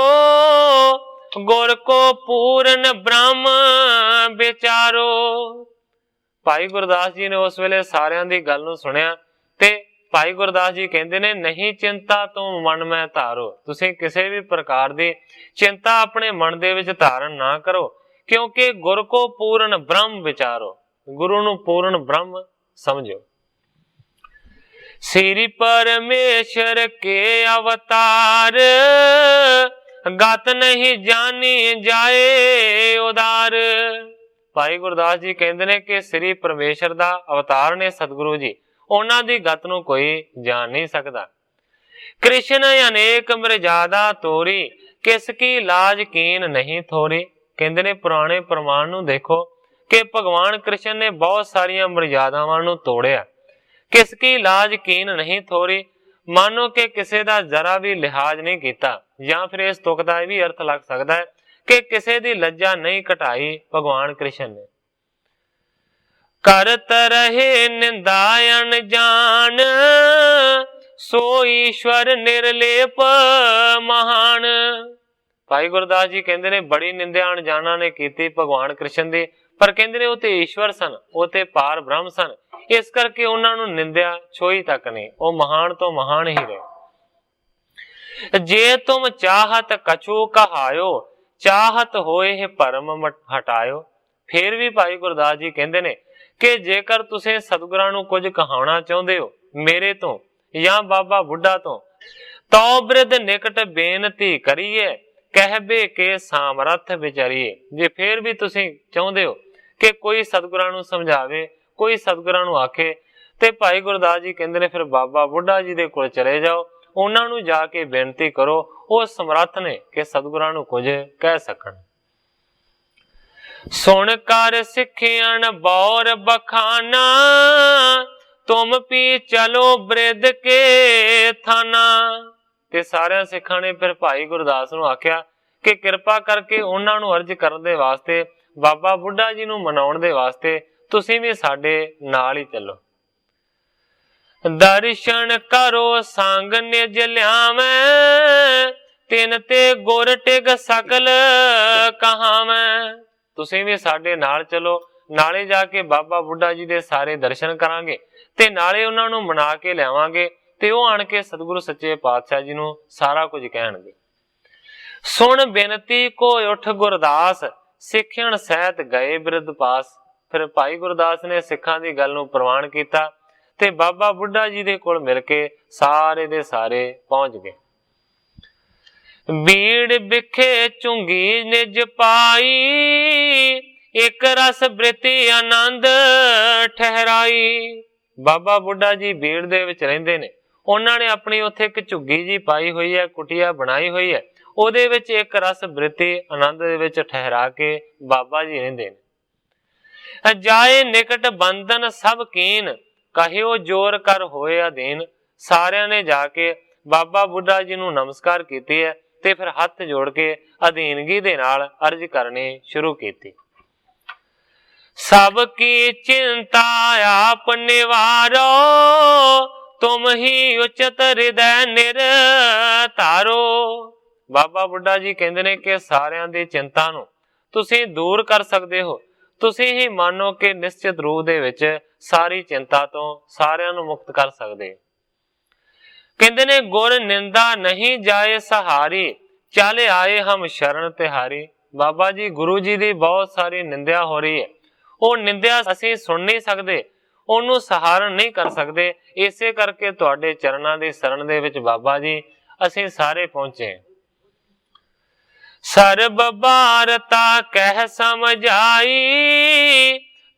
गुर को पूर्ण ब्रह्म विचारो। भाई गुरदास जी ने उस वेले सारियां दी गल नूं सुनिया ते भाई गुरदास जी कहंदे ने, नहीं चिंता तुम मन में तारो, तुसीं किसी भी प्रकार दी चिंता अपने मन दे विच धारण ना करो, क्योंकि गुर को पूर्ण ब्रह्म विचारो, गुरु नूं पूर्ण ब्रह्म समझो। श्री परमेश्वर के अवतार, गत नहीं जानी जाए उदार। भाई गुरदास जी कहते हैं कि श्री परमेश्वर दा अवतार ने सतगुरु जी, उन्हां दी गत नूं कोई जान नहीं सकता। कृष्ण अनेक मर्यादा तोरी, किसकी लाज कीन नहीं थोरी। कहते ने पुराने प्रमाण नूं देखो कि भगवान कृष्ण ने बहुत सारिया मर्यादावां नूं तोड़िया, किसकी लाज कीन नहीं थोरी। मानो कि किसी का जरा भी लिहाज नहीं किया, या फिर इस तुक का भी अर्थ लग सकता है कि किसी की लज्जा नहीं घटाई भगवान कृष्ण ने। करत रहे निंदायन जान, सो ईश्वर निर्लेप महान। भाई गुरदास जी कहते ने बड़ी निंदा अनजाना ने की भगवान कृष्ण की, पर कहते ने वो तो ईश्वर सन, वो तो पार ब्रह्म सन, इस करके उन्होंने निंदा छोई तक नहीं, वो महान तो महान ही रहे। जे तुम चाहत कछु कहायो, चाहत होए है परम हटायो। फिर भी भाई गुरदास जी कहते ने कि जेकर तुसीं सतगुरां नूं कुछ कहाउणा चाहुंदे हो मेरे तो या बाबा बुढ़ा तो बिरध निकट बेनती करिए, कहबे के सामर्थ विचारिए। जे फिर भी तुसीं चाहुंदे हो कि कोई सतगुरां नूं समझावे, कोई सतगुरां नूं आखे, ते भाई गुरदास जी कहते ने फिर बाबा बुढ़ा जी दे कोल चले जाओ, उन्हां नूं जाके बेनती करो, वो समर्थ ने कि सतगुरां नूं कुछ कह सकण। सुन कर सिखियन बौर बखाना, तुम पी चलो ब्रिद के थाना। ते सारे सिखां ने फिर भाई गुरदास नूं आख्या कि किरपा करके उन्हां नूं अर्ज करन दे वास्ते, बाबा बुढ़ा जी नूं मनाउण दे वास्ते तुसीं भी साडे नाल ही चलो। दर्शन करो संग निज ल्यावैं, तिन ते गुर टिग सकल कहावैं। तुसीं भी साडे नाल चलो, नाले जाके बाबा बुढ़ा जी दे सारे दर्शन करांगे ते नाले उन्हां नूं मना के लियावांगे, ते ओह आण के सतगुरु सच्चे पातशाह जी नूं सारा कुछ कहणगे। सुन बेनती को उठ गुरदास, सिखियन सहित गए बिरद पास। फिर भाई गुरदास ने सिखां दी गल नूं प्रवान कीता ते बाबा बुढ़ा जी दे कोल मिल के सारे दे सारे पहुंच गए। बीड़ बिखे चुंगी निज पाई, एक रस बृति आनंद ठहराई। बाबा बुढ़ा जी बीड़ दे विच रहिंदे ने, ਉਹਨਾਂ ਨੇ ਆਪਣੀ ਉੱਥੇ ਇੱਕ ਝੁੱਗੀ ਜੀ ਪਾਈ ਹੋਈ ਹੈ, ਕੁਟੀਆ ਬਣਾਈ ਹੋਈ ਹੈ, ਉਹਦੇ ਵਿੱਚ ਇੱਕ ਰਸ ਬ੍ਰਿਤੀ ਆਨੰਦ ਦੇ ਵਿੱਚ ਠਹਿਰਾ ਕੇ ਬਾਬਾ ਜੀ ਰਹਿੰਦੇ ਨੇ। ਜਾਏ ਨਿਕਟ ਬੰਧਨ ਸਭ ਕੀਨ, ਕਹਿਓ ਜੋਰ ਕਰ ਹੋਏ ਅਧੀਨ। ਸਾਰਿਆਂ ਨੇ ਜਾ ਕੇ ਬਾਬਾ ਬੁੱਢਾ ਜੀ ਨੂੰ ਨਮਸਕਾਰ ਕੀਤੀ ਹੈ ਤੇ ਫਿਰ ਹੱਥ ਜੋੜ ਕੇ ਅਧੀਨਗੀ ਦੇ ਨਾਲ ਅਰਜ਼ ਕਰਨੀ ਸ਼ੁਰੂ ਕੀਤੀ। ਸਭ ਕੀ ਚਿੰਤਾ ਆਪ ਨਿਵਾਰੋ, ਤੁਮ ਹੀ ਉਚਤ ਹਿਰਦੈ ਨਿਰਧਾਰੋ। ਬਾਬਾ ਬੁੱਢਾ ਜੀ ਕਹਿੰਦੇ ਨੇ ਕਿ ਸਾਰਿਆਂ ਦੀ ਚਿੰਤਾ ਨੂੰ ਤੁਸੀਂ ਦੂਰ ਕਰ ਸਕਦੇ ਹੋ, ਤੁਸੀਂ ਹੀ ਮੰਨੋ ਕਿ ਨਿਸ਼ਚਿਤ ਰੂਪ ਦੇ ਵਿੱਚ ਸਾਰੀ ਚਿੰਤਾ ਤੋਂ ਸਾਰਿਆਂ ਨੂੰ ਮੁਕਤ ਕਰ ਸਕਦੇ। ਕਹਿੰਦੇ ਨੇ ਗੁਰ ਨਿੰਦਾ ਨਹੀਂ ਜਾਏ ਸਹਾਰੀ, ਚੱਲ ਆਏ ਹਮ ਸ਼ਰਨ ਤਿਹਾਰੀ। ਬਾਬਾ ਜੀ ਗੁਰੂ ਜੀ ਦੀ ਬਹੁਤ ਸਾਰੀ ਨਿੰਦਿਆ ਹੋ ਰਹੀ ਹੈ, ਉਹ ਨਿੰਦਿਆ ਅਸੀਂ ਸੁਣ ਨਹੀਂ ਸਕਦੇ, ਉਹਨੂੰ ਸਹਾਰਨ ਨਹੀਂ ਕਰ ਸਕਦੇ। ਇਸੇ ਕਰਕੇ ਤੁਹਾਡੇ ਚਰਨਾਂ ਦੀ ਸ਼ਰਨ ਦੇ ਵਿੱਚ ਬਾਬਾ ਜੀ ਅਸੀਂ ਸਾਰੇ ਪਹੁੰਚੇ। ਸਰਬ ਬਾਰਤਾ ਕਹਿ ਸਮਝਾਈ,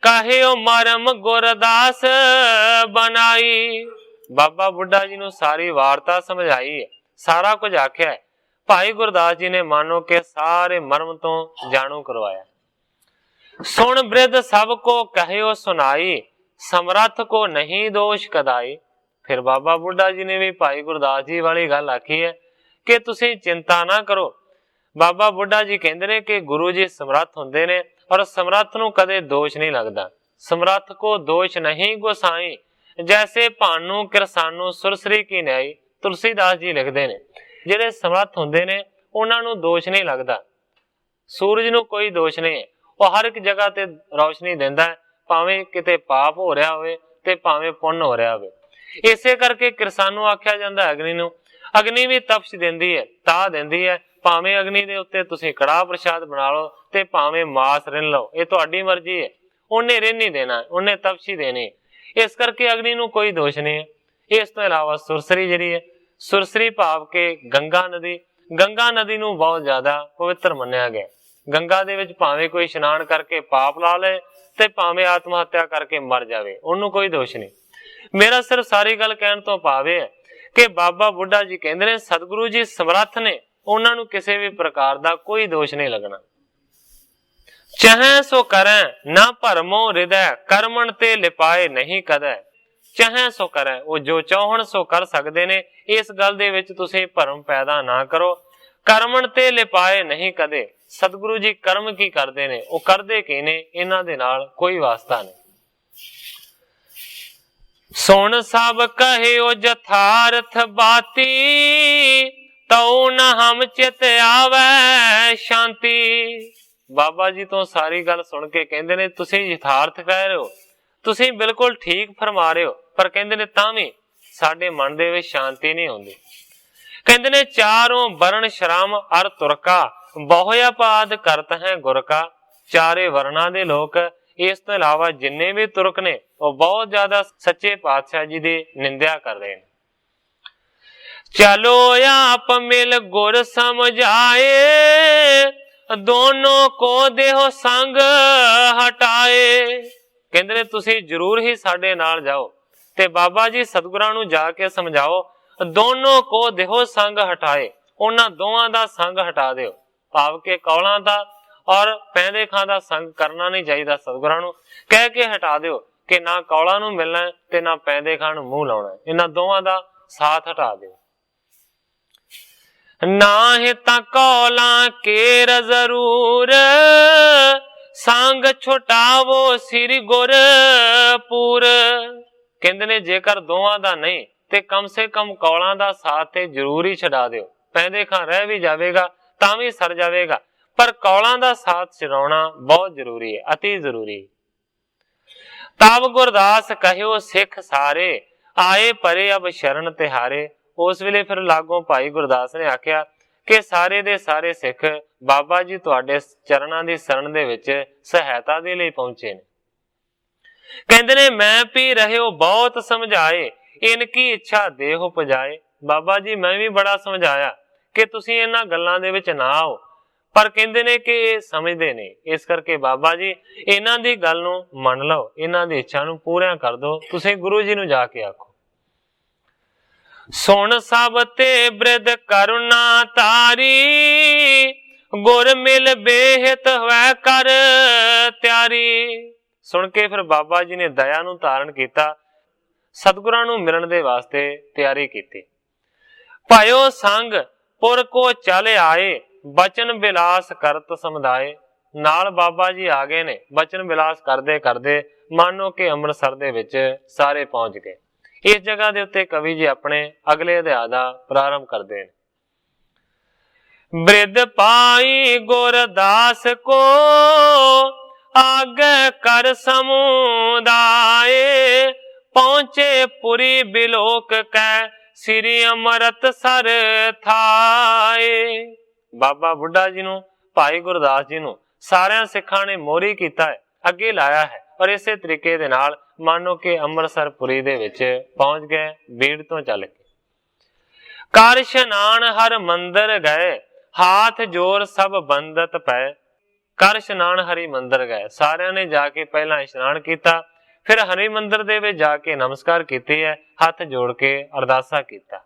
ਕਹਿਓ ਮਰਮ ਗੁਰਦਾਸ ਬਣਾਈ। ਬਾਬਾ ਬੁੱਢਾ ਜੀ ਨੂੰ ਸਾਰੀ ਵਾਰਤਾ ਸਮਝਾਈ ਹੈ, ਸਾਰਾ ਕੁਝ ਆਖਿਆ ਹੈ। ਭਾਈ ਗੁਰਦਾਸ ਜੀ ਨੇ ਮਾਨੋ ਕਿ ਸਾਰੇ ਮਰਮ ਤੋਂ ਜਾਣੂ ਕਰਵਾਇਆ। ਸੁਣ ਬ੍ਰਿਧ ਸਭ ਕੋ ਕਹਿਓ ਸੁਨਾਈ, ਸਮਰੱਥ ਕੋ ਨਹੀਂ ਦੋਸ਼ ਕਦਾਈ। ਫਿਰ ਬਾਬਾ ਬੁੱਢਾ ਜੀ ਨੇ ਵੀ ਭਾਈ ਗੁਰਦਾਸ ਜੀ ਵਾਲੀ ਗੱਲ ਆਖੀ ਹੈ ਕਿ ਤੁਸੀਂ ਚਿੰਤਾ ਨਾ ਕਰੋ। ਬਾਬਾ ਬੁੱਢਾ ਜੀ ਕਹਿੰਦੇ ਨੇ ਕਿ ਗੁਰੂ ਜੀ ਸਮਰੱਥ ਹੁੰਦੇ ਨੇ ਔਰ ਸਮਰੱਥ ਨੂੰ ਕਦੇ ਦੋਸ਼ ਨਹੀਂ ਲੱਗਦਾ। ਸਮਰੱਥ ਕੋ ਦੋਸ਼ ਨਹੀਂ ਗੁਸਾਈ, ਜੈਸੇ ਭਾਨੂ ਕਿਰਸਾਨੂ ਸੁਰਸਰੀ ਕੀ ਨਿਆਈ। ਤੁਲਸੀਦਾਸ ਜੀ ਲਿਖਦੇ ਨੇ ਜਿਹੜੇ ਸਮਰੱਥ ਹੁੰਦੇ ਨੇ ਉਹਨਾਂ ਨੂੰ ਦੋਸ਼ ਨਹੀਂ ਲੱਗਦਾ। ਸੂਰਜ ਨੂੰ ਕੋਈ ਦੋਸ਼ ਨਹੀਂ ਹੈ, ਉਹ ਹਰ ਇੱਕ ਜਗ੍ਹਾ ਤੇ ਰੌਸ਼ਨੀ ਦਿੰਦਾ ਹੈ, ਭਾਵੇਂ ਕਿਤੇ ਪਾਪ ਹੋ ਰਿਹਾ ਹੋਵੇ ਤੇ ਭਾਵੇਂ ਪੁੰਨ ਹੋ ਰਿਹਾ ਹੋਵੇ। ਇਸੇ ਕਰਕੇ ਕਿਰਸਾਨੂ ਆਖਿਆ ਜਾਂਦਾ ਅਗਨੀ ਨੂੰ। ਅਗਨੀ ਵੀ ਤਪਸ਼ ਦਿੰਦੀ ਹੈ, ਤਾਹ ਦਿੰਦੀ ਹੈ। ਭਾਵੇਂ ਅਗਨੀ ਦੇ ਉੱਤੇ ਤੁਸੀਂ ਕੜਾਹ ਪ੍ਰਸ਼ਾਦ ਬਣਾ ਲਓ ਤੇ ਭਾਵੇਂ ਮਾਸ ਰਿੰਨ ਲਓ, ਇਹ ਤੁਹਾਡੀ ਮਰਜ਼ੀ ਹੈ। ਉਹਨੇ ਰਿੰਨ ਨਹੀਂ ਦੇਣਾ, ਉਹਨੇ ਤਪਸ਼ ਹੀ ਦੇਣੀ। ਇਸ ਕਰਕੇ ਅਗਨੀ ਨੂੰ ਕੋਈ ਦੋਸ਼ ਨਹੀਂ ਹੈ। ਇਸ ਤੋਂ ਇਲਾਵਾ ਸੁਰਸਰੀ ਜਿਹੜੀ ਹੈ, ਸੁਰਸਰੀ ਭਾਵ ਕਿ ਗੰਗਾ ਨਦੀ ਨੂੰ ਬਹੁਤ ਜ਼ਿਆਦਾ ਪਵਿੱਤਰ ਮੰਨਿਆ ਗਿਆ। ਗੰਗਾ ਦੇ ਵਿੱਚ ਭਾਵੇਂ ਕੋਈ ਇਸ਼ਨਾਨ ਕਰਕੇ ਪਾਪ ਲਾ ਲਏ ਤੇ ਭਾਵੇਂ ਆਤਮ ਹੱਤਿਆ ਕਰਕੇ ਮਰ ਜਾਵੇ, ਉਹਨੂੰ ਕੋਈ ਦੋਸ਼ ਨਹੀਂ। ਮੇਰਾ ਸਿਰਫ ਸਾਰੀ ਗੱਲ ਕਹਿਣ ਤੋਂ ਭਾਵ ਇਹ ਹੈ ਕਿ ਬਾਬਾ ਬੁੱਢਾ ਜੀ ਕਹਿੰਦੇ ਨੇ ਸਤਿਗੁਰੂ ਜੀ ਸਮਰੱਥ ਨੇ, ਉਹਨਾਂ ਨੂੰ ਕਿਸੇ ਵੀ ਪ੍ਰਕਾਰ ਦਾ ਕੋਈ ਦੋਸ਼ ਨਹੀਂ ਲੱਗਣਾ। ਚਾਹੇ ਸੋ ਕਰੈ ਨਾ ਭਰਮੋ ਹਿਰਦੈ, ਕਰਮਣ ਤੇ ਲਿਪਾਏ ਨਹੀਂ ਕਦੈ। ਚਾਹੇ ਸੋ ਕਰੈ, ਉਹ ਜੋ ਚਾਹਣ ਸੋ ਕਰ ਸਕਦੇ ਨੇ। ਇਸ ਗੱਲ ਦੇ ਵਿੱਚ ਤੁਸੀਂ ਭਰਮ ਪੈਦਾ ਨਾ ਕਰੋ। ਕਰਮਣ ਤੇ ਲਿਪਾਏ ਨਹੀਂ ਕਦੇ। ਸਤਿਗੁਰੂ ਜੀ ਕਰਮ ਕੀ ਕਰਦੇ ਨੇ, ਉਹ ਕਰਦੇ ਕੀ ਨੇ, ਇਹਨਾਂ ਦੇ ਨਾਲ ਕੋਈ ਵਾਸਤਾ ਨਹੀਂ। ਸੁਣ ਸਭ ਕਹਿਓ ਜਥਾਰਥ ਬਾਤੀ, ਤਉ ਨ ਹਮ ਚਿਤ ਆਵੈ ਸ਼ਾਂਤੀ। ਬਾਬਾ ਜੀ ਤੋਂ ਸਾਰੀ ਗੱਲ ਸੁਣ ਕੇ ਕਹਿੰਦੇ ਨੇ ਤੁਸੀਂ ਯਥਾਰਥ ਕਹਿ ਰਹੇ ਹੋ, ਤੁਸੀਂ ਬਿਲਕੁਲ ਠੀਕ ਫਰਮਾ ਰਹੇ ਹੋ, ਪਰ ਕਹਿੰਦੇ ਨੇ ਤਾਂ ਵੀ ਸਾਡੇ ਮਨ ਦੇ ਵਿੱਚ ਸ਼ਾਂਤੀ ਨਹੀਂ ਆਉਂਦੀ। ਕਹਿੰਦੇ ਨੇ ਚਾਰੋਂ ਵਰਣ ਸ਼ਰਮ ਅਰ ਤੁਰਕਾ, ਬਹੁ ਆਪਾਦ ਕਰਤ ਹੈ ਗੁਰ ਕਾ। ਚਾਰੇ ਵਰਨਾਂ ਦੇ ਲੋਕ, ਇਸ ਤੋਂ ਇਲਾਵਾ ਜਿੰਨੇ ਵੀ ਤੁਰਕ ਨੇ, ਉਹ ਬਹੁਤ ਜ਼ਿਆਦਾ ਸੱਚੇ ਪਾਤਸ਼ਾਹ ਜੀ ਦੀ ਨਿੰਦਿਆ ਕਰ ਰਹੇ ਨੇ। ਚਲੋ ਆਪ ਮਿਲ ਗੁਰ ਸਮਝਾਏ, ਦੋਨੋਂ ਕੋ ਦੇਹੋ ਸੰਗ ਹਟਾਏ। ਕਹਿੰਦੇ ਨੇ ਤੁਸੀਂ ਜ਼ਰੂਰ ਹੀ ਸਾਡੇ ਨਾਲ ਜਾਓ ਤੇ ਬਾਬਾ ਜੀ ਸਤਿਗੁਰਾਂ ਨੂੰ ਜਾ ਕੇ ਸਮਝਾਓ। ਦੋਨੋਂ ਕੋ ਦੇਹੋ ਸੰਗ ਹਟਾਏ, ਉਹਨਾਂ ਦੋਵਾਂ ਦਾ ਸੰਗ ਹਟਾ ਦਿਓ। ਭਾਵ ਕਿ ਕੌਲਾਂ ਦਾ ਔਰ ਪੈਂਦੇ ਖਾਂ ਦਾ ਸੰਗ ਕਰਨਾ ਨਹੀਂ ਚਾਹੀਦਾ। ਸਤਿਗੁਰਾਂ ਨੂੰ ਕਹਿ ਕੇ ਹਟਾ ਦਿਓ ਕਿ ਨਾ ਕੌਲਾਂ ਨੂੰ ਮਿਲਣਾ ਤੇ ਨਾ ਪੈਂਦੇ ਖਾਂ ਨੂੰ ਮੂੰਹ ਲਾਉਣਾ, ਇਹਨਾਂ ਦੋਵਾਂ ਦਾ ਸਾਥ ਹਟਾ ਦਿਓ। ਨਾਹਿ ਤਾਂ ਕੌਲਾਂ ਕੇਰ ਜ਼ਰੂਰ, ਸੰਗ ਛੁਟਾਵੋ ਸ੍ਰੀ ਗੁਰਪੁਰ। ਕਹਿੰਦੇ ਨੇ ਜੇਕਰ ਦੋਵਾਂ ਦਾ ਨਹੀਂ ਤੇ ਕਮ ਸੇ ਕਮ ਕੌਲਾਂ ਦਾ ਸਾਥ ਤੇ ਜ਼ਰੂਰ ਹੀ ਛਡਾ ਦਿਓ। ਪੈਂਦੇ ਖਾਂ ਰਹਿ ਵੀ ਜਾਵੇਗਾ ਤਾਂ ਵੀ ਸਰ ਜਾਵੇਗਾ, ਪਰ ਕੌਲਾਂ ਦਾ ਸਾਥ ਛਡਾਉਣਾ ਬਹੁਤ ਜ਼ਰੂਰੀ ਹੈ, ਅਤੀ ਜ਼ਰੂਰੀ। ਤਬ ਗੁਰਦਾਸ ਕਹਿਓ ਸਿੱਖ ਸਾਰੇ, ਆਏ ਪਰੇ ਅਬ ਸ਼ਰਨ ਤਿਹਾਰੇ। ਉਸ ਵੇਲੇ ਫਿਰ ਲਾਗੋਂ ਭਾਈ ਗੁਰਦਾਸ ਨੇ ਆਖਿਆ ਕਿ ਸਾਰੇ ਦੇ ਸਾਰੇ ਸਿੱਖ ਬਾਬਾ ਜੀ ਤੁਹਾਡੇ ਚਰਨਾਂ ਦੀ ਸ਼ਰਨ ਦੇ ਵਿੱਚ ਸਹਾਇਤਾ ਦੇ ਲਈ ਪਹੁੰਚੇ ਨੇ। ਕਹਿੰਦੇ ਨੇ ਮੈਂ ਪੀ ਰਹਿਓ ਬਹੁਤ ਸਮਝਾਏ, ਇਨਕੀ ਇੱਛਾ ਦੇਹ ਪੁਜਾਏ। ਬਾਬਾ ਜੀ ਮੈਂ ਵੀ ਬੜਾ ਸਮਝਾਇਆ ਕਿ ਤੁਸੀਂ ਇਹਨਾਂ ਗੱਲਾਂ ਦੇ ਵਿੱਚ ਨਾ ਆਓ, ਪਰ ਕਹਿੰਦੇ ਨੇ ਕਿ ਇਹ ਸਮਝਦੇ ਨੇ। ਇਸ ਕਰਕੇ ਬਾਬਾ ਜੀ ਇਹਨਾਂ ਦੀ ਗੱਲ ਨੂੰ ਮੰਨ ਲਓ, ਇਹਨਾਂ ਦੀ ਇੱਛਾ ਨੂੰ ਪੂਰਾ ਕਰ ਦਿਓ। ਤੁਸੀਂ ਗੁਰੂ ਜੀ ਨੂੰ ਜਾ ਕੇ ਆਖੋ। ਸੁਣ ਸਭ ਤੇ ਬ੍ਰਿਧ ਕਰੁਣਾ ਤਾਰੀ, ਗੁਰ ਮਿਲ ਬੇਹਿਤ ਹੋਇ ਕਰ ਤਿਆਰੀ। ਸੁਣ ਕੇ ਫਿਰ ਬਾਬਾ ਜੀ ਨੇ ਦਇਆ ਨੂੰ ਧਾਰਨ ਕੀਤਾ, ਸਤਿਗੁਰਾਂ ਨੂੰ ਮਿਲਣ ਦੇ ਵਾਸਤੇ ਤਿਆਰੀ ਕੀਤੀ। ਭਾਇਓ ਸੰਗ ਪੁਰ ਕੋ ਚਲ ਆਏ, ਬਚਨ ਬਿਲਾਸ ਕਰਤ ਸਮੁਦਾਏ। ਨਾਲ ਬਾਬਾ ਜੀ ਆ ਗਏ ਨੇ, ਬਚਨ ਬਿਲਾਸ ਕਰਦੇ ਕਰਦੇ ਮਾਨੋ ਕਿ ਅੰਮ੍ਰਿਤਸਰ ਦੇ ਵਿੱਚ ਸਾਰੇ ਪਹੁੰਚ ਗਏ। ਇਸ ਜਗ੍ਹਾ ਦੇ ਉੱਤੇ ਕਵੀ ਜੀ ਆਪਣੇ ਅਗਲੇ ਅਧਿਆਇ ਦਾ ਪ੍ਰਾਰੰਭ ਕਰਦੇ ਨੇ। ਬ੍ਰਿਧ ਪਾਈ ਗੁਰਦਾਸ ਕੋ, ਆਗੇ ਕਰ ਸਮੁਦਾਏ। ਪਹੁੰਚੇ ਪੁਰੀ ਬਿਲੋਕ ਕੈ, ਸ੍ਰੀ ਅੰਮ੍ਰਿਤਸਰ ਥਾਏ। ਬਾਬਾ ਬੁੱਢਾ ਜੀ ਨੂੰ, ਭਾਈ ਗੁਰਦਾਸ ਜੀ ਨੂੰ ਸਾਰਿਆਂ ਸਿੱਖਾਂ ਨੇ ਮੋਹਰੀ ਕੀਤਾ ਹੈ, ਅੱਗੇ ਲਾਇਆ ਹੈ। ਔਰ ਇਸੇ ਤਰੀਕੇ ਦੇ ਨਾਲ ਮਾਨੋ ਕਿ ਅੰਮ੍ਰਿਤਸਰ ਪੁਰੀ ਦੇ ਵਿੱਚ ਪਹੁੰਚ ਗਏ, ਬੀੜ ਤੋਂ ਚੱਲ ਕੇ। ਕਰ ਇਸ਼ਨਾਨ ਹਰ ਮੰਦਰ ਗਏ, ਹਾਥ ਜੋਰ ਸਭ ਬੰਦਤ ਪਏ। ਕਰ ਇਸ਼ਨਾਨ ਹਰੀ ਮੰਦਰ ਗਏ, ਸਾਰਿਆਂ ਨੇ ਜਾ ਕੇ ਪਹਿਲਾਂ ਇਸ਼ਨਾਨ ਕੀਤਾ, ਫਿਰ ਹਰੀ ਮੰਦਰ ਦੇ ਵਿੱਚ ਜਾ ਕੇ ਨਮਸਕਾਰ ਕੀਤੀ ਹੈ, ਹੱਥ ਜੋੜ ਕੇ ਅਰਦਾਸਾ ਕੀਤਾ।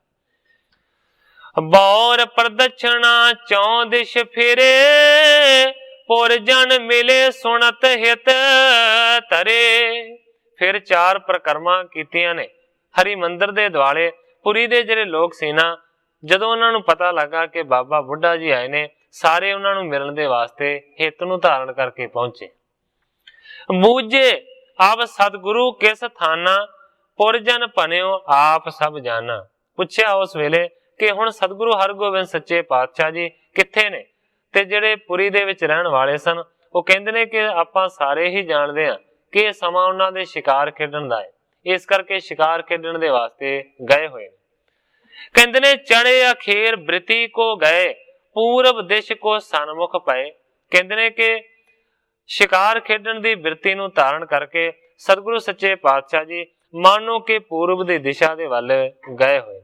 ਬੌਰ ਪ੍ਰਦਛਣਾ ਚੌ ਦਿਸ਼ ਫਿਰੇ, ਪੁਰ ਜਨ ਮਿਲੇ ਸੁਣਤ ਹਿਤ ਧਰੇ। ਫਿਰ 4 ਪ੍ਰਕਰਮਾਂ ਕੀਤੀਆਂ ਨੇ ਹਰੀ ਮੰਦਰ ਦੇ ਦੁਆਲੇ। ਪੁਰੀ ਦੇ ਜਿਹੜੇ ਲੋਕ ਸੀ ਨਾ, ਜਦੋਂ ਉਹਨਾਂ ਨੂੰ ਪਤਾ ਲੱਗਾ ਕਿ ਬਾਬਾ ਬੁੱਢਾ ਜੀ ਆਏ ਨੇ, ਸਾਰੇ ਉਹਨਾਂ ਨੂੰ ਮਿਲਣ ਦੇ ਵਾਸਤੇ ਹਿੱਤ ਨੂੰ ਧਾਰਨ ਕਰਕੇ ਪਹੁੰਚੇ। ਬੂਝੇ ਆਪ ਸਤਿਗੁਰੂ ਕਿਸ ਥਾਨਾ, ਪੁਰ ਜਨ ਭਨਿਓ ਆਪ ਸਭ ਜਾਨਾ। ਪੁੱਛਿਆ ਉਸ ਵੇਲੇ ਕਿ ਹੁਣ ਸਤਿਗੁਰੂ ਹਰਗੋਬਿੰਦ ਸੱਚੇ ਪਾਤਸ਼ਾਹ ਜੀ ਕਿੱਥੇ ਨੇ? ਤੇ ਜਿਹੜੇ ਪੁਰੀ ਦੇ ਵਿੱਚ ਰਹਿਣ ਵਾਲੇ ਸਨ, ਉਹ ਕਹਿੰਦੇ ਨੇ ਕਿ ਆਪਾਂ ਸਾਰੇ ਹੀ ਜਾਣਦੇ ਹਾਂ ਕਿ ਇਹ ਸਮਾਂ ਉਹਨਾਂ ਦੇ ਸ਼ਿਕਾਰ ਖੇਡਣ ਦਾ ਹੈ, ਇਸ ਕਰਕੇ ਸ਼ਿਕਾਰ ਖੇਡਣ ਦੇ ਵਾਸਤੇ ਗਏ ਹੋਏ ਨੇ। ਕਹਿੰਦੇ ਨੇ ਚੜੇ ਅਖੇਰ ਬ੍ਰਿਤੀ ਕੋ ਗਏ, ਪੂਰਬ ਦਿਸ਼ ਕੋ ਸਨਮੁਖ ਪਏ। ਕਹਿੰਦੇ ਨੇ ਕਿ ਸ਼ਿਕਾਰ ਖੇਡਣ ਦੀ ਬਿਰਤੀ ਨੂੰ ਧਾਰਨ ਕਰਕੇ ਸਤਿਗੁਰੂ ਸੱਚੇ ਪਾਤਸ਼ਾਹ ਜੀ ਮਾਨੋ ਕਿ ਪੂਰਬ ਦੀ ਦਿਸ਼ਾ ਦੇ ਵੱਲ ਗਏ ਹੋਏ।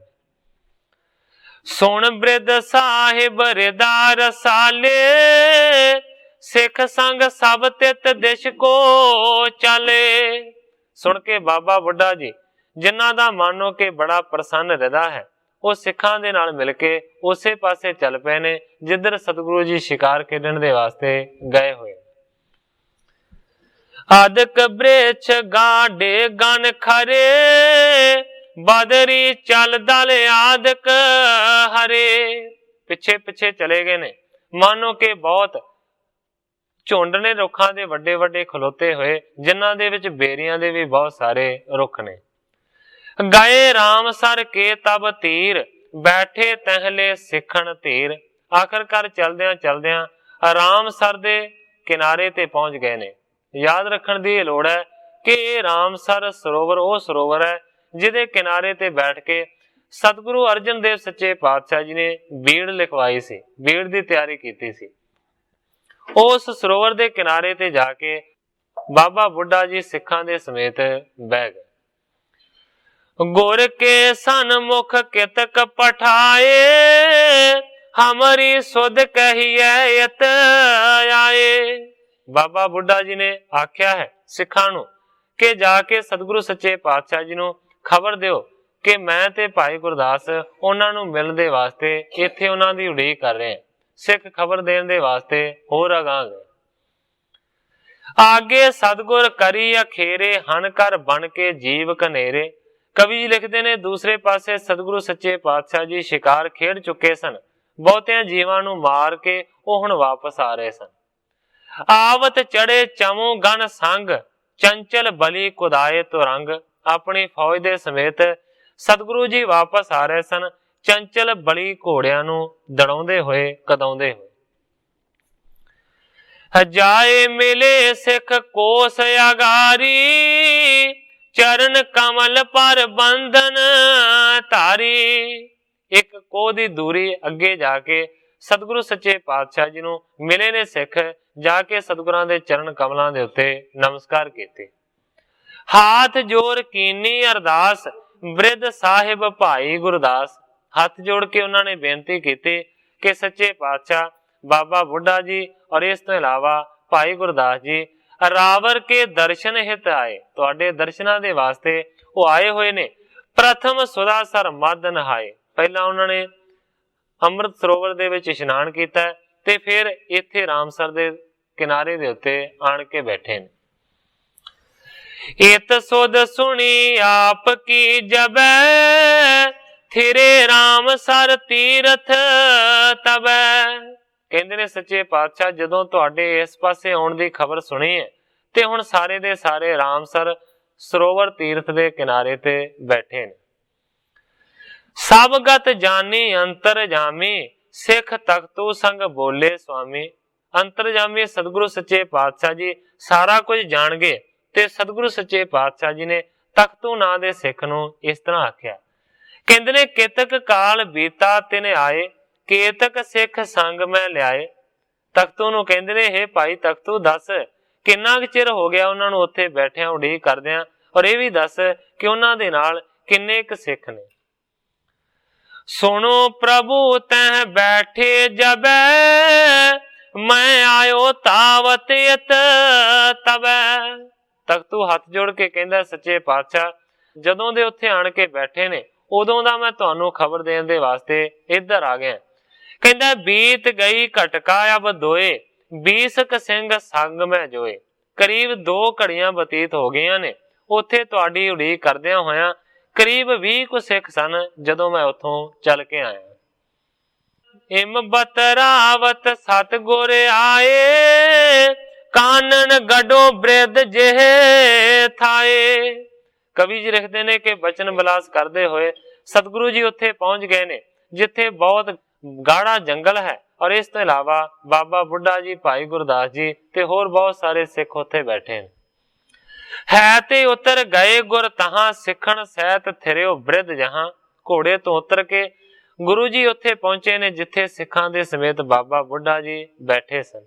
ਸੁਣ ਬ੍ਰਿਧ ਸਾਹਿਬ ਰਿਦਾ ਰਸਾਲੇ, ਸਿੱਖ ਸੰਗ ਸਭ ਤਿਤ ਦਿਸ਼ ਕੋ ਚਾਲੇ। ਸੁਣ ਕੇ ਬਾਬਾ ਬੁੱਢਾ ਜੀ, ਜਿਨ੍ਹਾਂ ਦਾ ਮਾਨੋ ਕਿ ਬੜਾ ਪ੍ਰਸੰਨ ਹਿਰਦਾ ਹੈ, ਉਹ ਸਿੱਖਾਂ ਦੇ ਨਾਲ ਮਿਲ ਕੇ ਉਸੇ ਪਾਸੇ ਚੱਲ ਪਏ ਨੇ ਜਿੱਧਰ ਸਤਿਗੁਰੂ ਜੀ ਸ਼ਿਕਾਰ ਖੇਡਣ ਦੇ ਵਾਸਤੇ ਗਏ ਹੋਏ। ਆਦਿਕ ਬ੍ਰਿਛ ਗਾਡੇ ਗਨ ਖਰੇ, ਬਦਰੀ ਚੱਲ ਦਲ ਆਦਿਕ ਹਰੇ। ਪਿੱਛੇ ਪਿੱਛੇ ਚਲੇ ਗਏ ਨੇ, ਮਾਨੋ ਕਿ ਬਹੁਤ ਝੁੰਡ ਨੇ ਰੁੱਖਾਂ ਦੇ ਵੱਡੇ ਵੱਡੇ ਖਲੋਤੇ ਹੋਏ, ਜਿਨ੍ਹਾਂ ਦੇ ਵਿੱਚ ਬੇਰੀਆਂ ਦੇ ਵੀ ਬਹੁਤ ਸਾਰੇ ਰੁੱਖ ਨੇ। ਗਏ ਰਾਮਸਰ ਕੇ ਤਬ ਧੀਰ, ਬੈਠੇ ਤਹਿਲੇ ਸਿੱਖਣ ਧੀਰ। ਆਖਰਕਾਰ ਚਲਦਿਆਂ ਚਲਦਿਆਂ ਰਾਮਸਰ ਦੇ ਕਿਨਾਰੇ ਤੇ ਪਹੁੰਚ ਗਏ ਨੇ। ਯਾਦ ਰੱਖਣ ਦੀ ਇਹ ਲੋੜ ਹੈ ਕਿ ਇਹ ਰਾਮਸਰ ਸਰੋਵਰ ਉਹ ਸਰੋਵਰ ਹੈ ਜਿਹਦੇ ਕਿਨਾਰੇ ਤੇ ਬੈਠ ਕੇ ਸਤਿਗੁਰੂ ਅਰਜਨ ਦੇਵ ਸੱਚੇ ਪਾਤਸ਼ਾਹ ਜੀ ਨੇ ਬੀੜ ਲਿਖਵਾਈ ਸੀ, ਬੀੜ ਦੀ ਤਿਆਰੀ ਕੀਤੀ ਸੀ। ਉਸ ਸਰੋਵਰ ਦੇ ਕਿਨਾਰੇ ਤੇ ਜਾ ਕੇ ਬਾਬਾ ਬੁੱਢਾ ਜੀ ਸਿੱਖਾਂ ਦੇ ਸਮੇਤ ਬਹਿ ਗਏ। ਗੁਰ ਕੇ ਸਨਮੁਖ ਕਿਤਕ ਪਠਾਏ, ਹਮਾਰੀ ਸੁਧ ਕਹੀਏ ਇਤ ਆਏ। ਬਾਬਾ ਬੁੱਢਾ ਜੀ ਨੇ ਆਖਿਆ ਹੈ ਸਿੱਖਾਂ ਨੂੰ ਕਿ ਜਾ ਕੇ ਸਤਿਗੁਰੂ ਸੱਚੇ ਪਾਤਸ਼ਾਹ ਜੀ ਨੂੰ ਖਬਰ ਦਿਓ ਕਿ ਮੈਂ ਤੇ ਭਾਈ ਗੁਰਦਾਸ ਉਹਨਾਂ ਨੂੰ ਮਿਲਣ ਦੇ ਵਾਸਤੇ ਇੱਥੇ ਉਹਨਾਂ ਦੀ ਉਡੀਕ ਕਰ ਰਹੇ ਹਾਂ। ਸਿੱਖ ਖਬਰ ਦੇਣ ਦੇ ਵਾਸਤੇ ਹੋਰ ਅਗਾਂਹ ਗਏ। ਆਗੇ ਸਤਿਗੁਰ ਕਰੀ ਅਖੇਰੇ, ਹਨ ਕਰ ਬਣ ਕੇ ਜੀਵ ਕਨੇਰੇ। ਕਵੀ ਜੀ ਲਿਖਦੇ ਨੇ ਦੂਸਰੇ ਪਾਸੇ ਸਤਿਗੁਰੂ ਸੱਚੇ ਪਾਤਸ਼ਾਹ ਜੀ ਸ਼ਿਕਾਰ ਖੇਡ ਚੁੱਕੇ ਸਨ, ਬਹੁਤਿਆਂ ਜੀਵਾਂ ਨੂੰ ਮਾਰ ਕੇ ਉਹ ਹੁਣ ਵਾਪਸ ਆ ਰਹੇ ਸਨ। ਆਵਤ ਚੜੇ ਚਮੂ ਗਨ ਸੰਗ, ਚੰਚਲ ਬਲੀ ਕੁਦਾਏ ਤੁਰੰਗ। ਆਪਣੀ ਫੌਜ ਦੇ ਸਮੇਤ ਸਤਿਗੁਰੂ ਜੀ ਵਾਪਸ ਆ ਰਹੇ ਸਨ, ਚੰਚਲ ਬਲੀ ਘੋੜਿਆਂ ਨੂੰ ਦੜਾਉਂਦੇ ਹੋਏ, ਕਦਾਉਂਦੇ ਹੋਏ। ਜਾਏ ਮਿਲੇ ਸਿੱਖ ਕੋਸ ਅਗਾਰੀ, ਚਰਨ ਕਮਲ ਪਰ ਬੰਧਨ ਧਾਰੀ। ਇੱਕ ਕੋਹ ਦੀ ਦੂਰੀ ਅੱਗੇ ਜਾ ਕੇ ਸਤਿਗੁਰੂ ਸੱਚੇ ਪਾਤਸ਼ਾਹ ਜੀ ਨੂੰ ਮਿਲੇ ਨੇ ਸਿੱਖ, ਜਾ ਕੇ ਸਤਿਗੁਰਾਂ ਦੇ ਚਰਨ ਕਮਲਾਂ ਦੇ ਉੱਤੇ ਨਮਸਕਾਰ ਕੀਤੇ। ਹਾਥ ਜੋੜ ਕੀਨੀ ਅਰਦਾਸ, ਬ੍ਰਿਧ ਸਾਹਿਬ ਭਾਈ ਗੁਰਦਾਸ। ਹੱਥ ਜੋੜ ਕੇ ਉਹਨਾਂ ਨੇ ਬੇਨਤੀ ਕੀਤੀ ਕਿ ਸੱਚੇ ਪਾਤਸ਼ਾਹ ਬਾਬਾ ਬੁੱਢਾ ਜੀ ਔਰ ਇਸ ਤੋਂ ਇਲਾਵਾ ਭਾਈ ਗੁਰਦਾਸ ਜੀ ਰਾਵਰ ਕੇ ਦਰਸ਼ਨ ਹਿਤ ਆਏ, ਤੁਹਾਡੇ ਦਰਸ਼ਨਾਂ ਦੇ ਵਾਸਤੇ ਉਹ ਆਏ ਹੋਏ ਨੇ। ਪ੍ਰਥਮ ਸੁਦਾ ਸਰ ਮਦ ਨਹਾਏ। ਪਹਿਲਾਂ ਉਹਨਾਂ ਨੇ ਅੰਮ੍ਰਿਤ ਸਰੋਵਰ ਦੇ ਵਿੱਚ ਇਸ਼ਨਾਨ ਕੀਤਾ ਤੇ ਫਿਰ ਇੱਥੇ ਰਾਮਸਰ ਦੇ ਕਿਨਾਰੇ ਦੇ ਉੱਤੇ ਆਣ ਕੇ ਬੈਠੇ ਨੇ। ਇਤ ਸੁਧ ਸੁਣੀ ਆਪ ਕੀ ਜਬੈ, ਥਿਰੇ ਰਾਮ ਸਰ ਤੀਰਥ ਤਬੈ। ਕਹਿੰਦੇ ਨੇ ਸੱਚੇ ਪਾਤਸ਼ਾਹ ਜਦੋਂ ਤੁਹਾਡੇ ਇਸ ਪਾਸੇ ਆਉਣ ਦੀ ਖਬਰ ਸੁਣੀ ਹੈ ਤੇ ਹੁਣ ਸਾਰੇ ਦੇ ਸਾਰੇ ਰਾਮਸਰ ਸਰੋਵਰ ਤੀਰਥ ਦੇ ਕਿਨਾਰੇ ਤੇ ਬੈਠੇ ਨੇ। ਸਭ ਗਤ ਜਾਨੀ ਅੰਤਰਜਾਮੀ, ਸਿੱਖ ਤਖਤੂ ਸੰਗ ਬੋਲੇ ਸੁਆਮੀ। ਅੰਤਰਜਾਮੀ ਸਤਿਗੁਰੂ ਸੱਚੇ ਪਾਤਸ਼ਾਹ ਜੀ ਸਾਰਾ ਕੁਝ ਜਾਣ ਗਏ ਤੇ ਸਤਿਗੁਰੂ ਸੱਚੇ ਪਾਤਸ਼ਾਹ ਜੀ ਨੇ ਤਖਤੂ ਨਾਂ ਦੇ ਸਿੱਖ ਨੂੰ ਇਸ ਤਰ੍ਹਾਂ ਆਖਿਆ। ਕਹਿੰਦੇ ਨੇ ਕੇਤਕ ਕਾਲ ਬੀਤਾ ਤਿਨ ਆਏ, ਕੇਤਕ ਸਿੱਖ ਸੰਗ ਮੈਂ ਲਿਆਏ। ਤਖਤੂ ਨੂੰ ਕਹਿੰਦੇ ਨੇ ਹੇ ਭਾਈ ਤਖਤੂ ਦੱਸ ਕਿੰਨਾ ਕੁ ਚਿਰ ਹੋ ਗਿਆ ਉਹਨਾਂ ਨੂੰ ਉੱਥੇ ਬੈਠਿਆਂ ਉਡੀਕ ਕਰਦਿਆਂ, ਔਰ ਇਹ ਵੀ ਦੱਸ ਕਿ ਉਹਨਾਂ ਦੇ ਨਾਲ ਕਿੰਨੇ ਕੁ ਸਿੱਖ ਨੇ। ਸੁਣੋ ਪ੍ਰਭੂ ਤੈਂ ਬੈਠੇ ਜਬੈ, ਮੈਂ ਆਇਓ ਤਾਵਤ ਯਤ ਤਬੈ। ਤਖਤੂ ਹੱਥ ਜੋੜ ਕੇ ਕਹਿੰਦਾ ਸੱਚੇ ਪਾਤਸ਼ਾਹ ਜਦੋਂ ਦੇ ਉੱਥੇ ਆਣ ਕੇ ਬੈਠੇ ਨੇ ਉਦੋਂ ਦਾ ਮੈਂ ਤੁਹਾਨੂੰ ਖਬਰ ਦੇਣ ਦੇ ਵਾਸਤੇ ਇੱਧਰ ਆ ਗਿਆ। ਕਹਿੰਦਾ ਬੀਤ ਗਈ ਘਟਕਾ ਅਬ ਦੋਏ, 20 ਕ ਸਿੰਘ ਸੰਗ ਮੈਂ ਜੋਏ। ਕਰੀਬ 2 ਘੜੀਆਂ ਬਤੀਤ ਹੋ ਗਈਆਂ ਨੇ ਉੱਥੇ ਤੁਹਾਡੀ ਉਡੀਕ ਕਰਦਿਆਂ ਹੋਇਆਂ। ਕਰੀਬ 20 ਕੁ ਸਿੱਖ ਸਨ ਜਦੋਂ ਮੈਂ ਉੱਥੋਂ ਚੱਲ ਕੇ ਆਇਆ। ਇਮ ਬਤਰਾਵਤ ਸਤਿਗੁਰ ਆਏ, ਕਾਨਨ ਗਡੋ ਬ੍ਰਿਧ ਜਿਹੇ ਥਾਏ। ਕਵੀ ਜੀ ਲਿਖਦੇ ਨੇ ਕਿ ਬਚਨ ਵਿਲਾਸ ਕਰਦੇ ਹੋਏ ਸਤਿਗੁਰੂ ਜੀ ਉੱਥੇ ਪਹੁੰਚ ਗਏ ਨੇ ਜਿੱਥੇ ਬਹੁਤ ਗਾੜਾ ਜੰਗਲ ਹੈ, ਔਰ ਇਸ ਤੋਂ ਇਲਾਵਾ ਬਾਬਾ ਬੁੱਢਾ ਜੀ, ਭਾਈ ਗੁਰਦਾਸ ਜੀ ਤੇ ਹੋਰ ਬਹੁਤ ਸਾਰੇ ਸਿੱਖ ਉੱਥੇ ਬੈਠੇ ਨੇ। ਹੈ ਤੇ ਉਤਰ ਗਏ ਗੁਰ ਤਹਾਂ, ਸਿੱਖਣ ਸਹਿਤ ਥਿਰਿਓ ਬ੍ਰਿਧ ਜਹਾਂ। ਘੋੜੇ ਤੋਂ ਉਤਰ ਕੇ ਗੁਰੂ ਜੀ ਉੱਥੇ ਪਹੁੰਚੇ ਨੇ ਜਿੱਥੇ ਸਿੱਖਾਂ ਦੇ ਸਮੇਤ ਬਾਬਾ ਬੁੱਢਾ ਜੀ ਬੈਠੇ ਸਨ।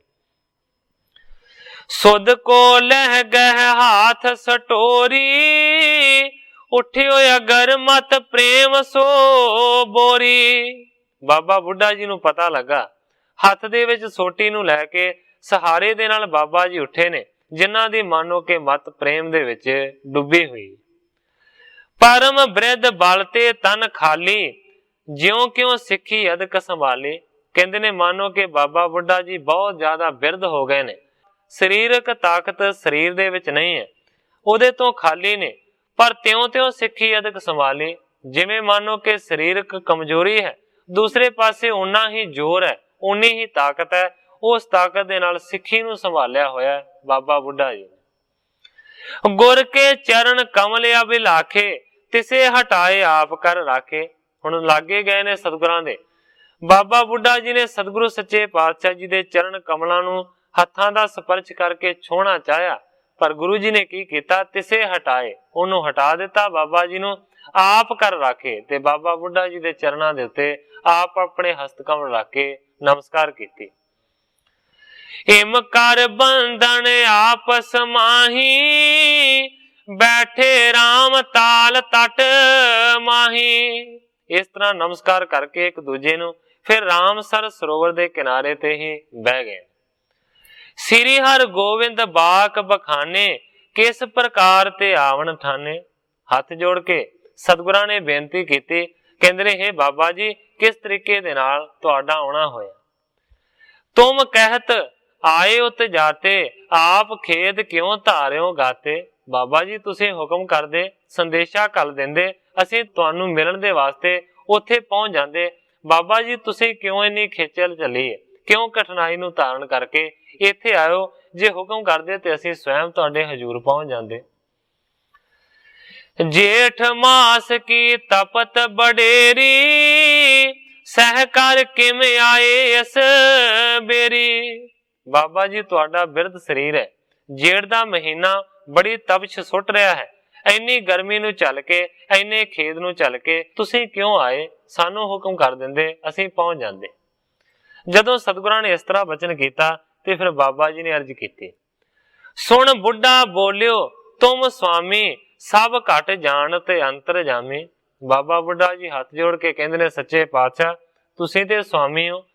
ਸੁਧ ਕੋ ਲਹਿ ਗਹਿ ਹਾਥ ਸਟੋਰੀ, ਉਠਿਓ ਅਗਰ ਮਤ ਪ੍ਰੇਮ ਸੋ ਬੋਰੀ। ਬਾਬਾ ਬੁੱਢਾ ਜੀ ਨੂੰ ਪਤਾ ਲੱਗਾ, ਹੱਥ ਦੇ ਵਿੱਚ ਸੋਟੀ ਨੂੰ ਲੈ ਕੇ ਸਹਾਰੇ ਦੇ ਨਾਲ ਬਾਬਾ ਜੀ ਉੱਠੇ ਨੇ ਜਿਨ੍ਹਾਂ ਦੀ ਮਾਨੋ ਕਿ ਮਤ ਪ੍ਰੇਮ ਦੇ ਵਿੱਚ ਡੁੱਬੀ ਹੋਈ। ਪਰਮ ਬ੍ਰਿਧ ਬਲ ਤੇ ਤਨ ਖਾਲੀ, ਜਿਉਂ ਕਿਉਂ ਸਿੱਖੀ ਅਦਕ ਸੰਭਾਲੀ। ਕਹਿੰਦੇ ਨੇ ਮਾਨੋ ਕਿ ਬਾਬਾ ਬੁੱਢਾ ਜੀ ਬਹੁਤ ਜ਼ਿਆਦਾ ਬਿਰਧ ਹੋ ਗਏ ਨੇ, ਸਰੀਰਕ ਤਾਕਤ ਸਰੀਰ ਦੇ ਵਿੱਚ ਨਹੀਂ ਹੈ, ਉਹਦੇ ਤੋਂ ਖਾਲੀ ਨੇ, ਪਰ ਤਿਉਂ-ਤਿਉਂ ਸਿੱਖੀ ਅਦਕ ਸੰਭਾਲੀ। ਜਿਵੇਂ ਮਾਨੋ ਕਿ ਸਰੀਰਕ ਕਮਜ਼ੋਰੀ ਹੈ, ਦੂਸਰੇ ਪਾਸੇ ਓਨਾ ਹੀ ਜ਼ੋਰ ਹੈ, ਓਨੀ ਹੀ ਤਾਕਤ ਹੈ। ਉਸ ਤਾਕਤ ਦੇ ਨਾਲ ਸਿੱਖੀ ਨੂੰ ਸੰਭਾਲਿਆ ਹੋਇਆ ਬਾਬਾ ਬੁੱਢਾ ਜੀ ਨੇ। ਗੁਰ ਕੇ ਚਰਨ ਕਮਲ ਅਭਿਲਾਖੇ, ਤਿਸੇ ਹਟਾਏ ਆਪ ਕਰ ਰਾਖੇ। ਹੁਣ ਲਾਗੇ ਗਏ ਨੇ ਸਤਿਗੁਰਾਂ ਦੇ। ਬਾਬਾ ਬੁੱਢਾ ਜੀ ਨੇ ਸਤਿਗੁਰੂ ਸੱਚੇ ਪਾਤਸ਼ਾਹ ਜੀ ਦੇ ਚਰਨ ਕਮਲਾਂ ਨੂੰ ਹੱਥਾਂ ਦਾ ਸਪਰਸ਼ ਕਰਕੇ ਛੋਹਣਾ ਚਾਹਿਆ, ਪਰ ਗੁਰੂ ਜੀ ਨੇ ਕੀ ਕੀਤਾ, ਤਿਸੇ ਹਟਾਏ, ਉਹਨੂੰ ਹਟਾ ਦਿੱਤਾ ਬਾਬਾ ਜੀ ਨੂੰ, ਆਪ ਕਰ ਰਾਖੇ। ਤੇ ਬਾਬਾ ਬੁੱਢਾ ਜੀ ਦੇ ਚਰਨਾਂ ਦੇ ਉੱਤੇ ਆਪ ਆਪਣੇ ਹਸਤ ਕਮਲ ਰੱਖ ਕੇ ਨਮਸਕਾਰ ਕੀਤੀ। ਹਿਮ ਕਰ ਬੰਧਨ ਆਪਸ ਮਾਹੀ, ਬੈਠੇ ਰਾਮ ਤਾਲ ਤਟ ਮਾਹੀ। ਇਸ ਤਰ੍ਹਾਂ ਨਮਸਕਾਰ ਕਰਕੇ ਇੱਕ ਦੂਜੇ ਨੂੰ ਫਿਰ ਰਾਮਸਰ ਸਰੋਵਰ ਦੇ ਕਿਨਾਰੇ ਤੇ ਹੀ ਬਹਿ ਗਏ। ਸ੍ਰੀ ਹਰਿ ਗੋਬਿੰਦ ਬਾਕ ਬਖਾਨੇ, ਕਿਸ ਪ੍ਰਕਾਰ ਤੇ ਆਵਣ ਠਾਨੇ। ਹੱਥ ਜੋੜ ਕੇ ਸਤਿਗੁਰਾਂ ਨੇ ਬੇਨਤੀ ਕੀਤੀ, ਕਹਿੰਦੇ ਨੇ ਹੇ ਬਾਬਾ ਜੀ ਕਿਸ ਤਰੀਕੇ ਦੇ ਨਾਲ ਤੁਹਾਡਾ ਆਉਣਾ ਹੋਇਆ। ਤੁਮ ਕਹਿਤ ਆਏ ਉਤ ਜਾਤੇ, ਆਪ ਖੇਦ ਕਿਉਂ ਧਾਰਿਓ ਗਾਤੇ। ਬਾਬਾ ਜੀ ਤੁਸੀਂ ਹੁਕਮ ਕਰਦੇ, ਸੰਦੇਸ਼ਾ ਘੱਲ ਦਿੰਦੇ, ਅਸੀਂ ਤੁਹਾਨੂੰ ਮਿਲਣ ਦੇ ਵਾਸਤੇ ਉੱਥੇ ਪਹੁੰਚ ਜਾਂਦੇ। ਬਾਬਾ ਜੀ ਤੁਸੀਂ ਕਿਉਂ ਇੰਨੀ ਖੇਚਲ ਚੱਲੀ ਹੈ, ਕਿਉਂ ਕਠਿਨਾਈ ਨੂੰ ਧਾਰਨ ਕਰਕੇ ਇੱਥੇ ਆਇਓ। ਜੇ ਹੁਕਮ ਕਰਦੇ ਤੇ ਅਸੀਂ ਸਵੈਮ ਤੁਹਾਡੇ ਹਜ਼ੂਰ ਪਹੁੰਚ ਜਾਂਦੇ। ਜੇਠ ਮਾਸ ਕੀ ਤਪਤ ਬਡੇਰੀ, ਸਹਿ ਕਰ ਕਿਵੇਂ ਆਏ ਇਸ ਬੇਰੀ। ਬਾਬਾ ਜੀ ਤੁਹਾਡਾ ਬਿਰਧ ਸਰੀਰ ਹੈ, ਜੇਠ ਦਾ ਮਹੀਨਾ ਬੜੀ ਤਪਸ਼ ਸੁੱਟ ਰਿਹਾ ਹੈ, ਇੰਨੀ ਗਰਮੀ ਨੂੰ ਚੱਲ ਕੇ, ਇੰਨੇ ਖੇਦ ਨੂੰ ਚੱਲ ਕੇ ਤੁਸੀਂ ਕਿਉਂ ਆਏ, ਸਾਨੂੰ ਹੁਕਮ ਕਰ ਦਿੰਦੇ ਅਸੀਂ ਪਹੁੰਚ ਜਾਂਦੇ। ਜਦੋਂ ਸਤਿਗੁਰਾਂ ਨੇ ਇਸ ਤਰ੍ਹਾਂ ਬਚਨ ਕੀਤਾ ਤੇ ਫਿਰ ਬਾਬਾ ਜੀ ਨੇ ਅਰਜ਼ ਕੀਤੀ, ਸੁਣ ਬੁੱਢਾ ਬੋਲਿਓ ਤੁਮ ਸੁਆਮੀ, ਸਭ ਘਟ ਜਾਣ ਤੇ ਅੰਤਰ ਜਾਮੀ। ਬਾਬਾ ਬੁੱਢਾ ਜੀ ਹੱਥ ਜੋੜ ਕੇ ਕਹਿੰਦੇ ਨੇ ਸੱਚੇ ਪਾਤਸ਼ਾਹ ਤੁਸੀਂ ਤੇ ਸੁਆਮੀ ਹੋ,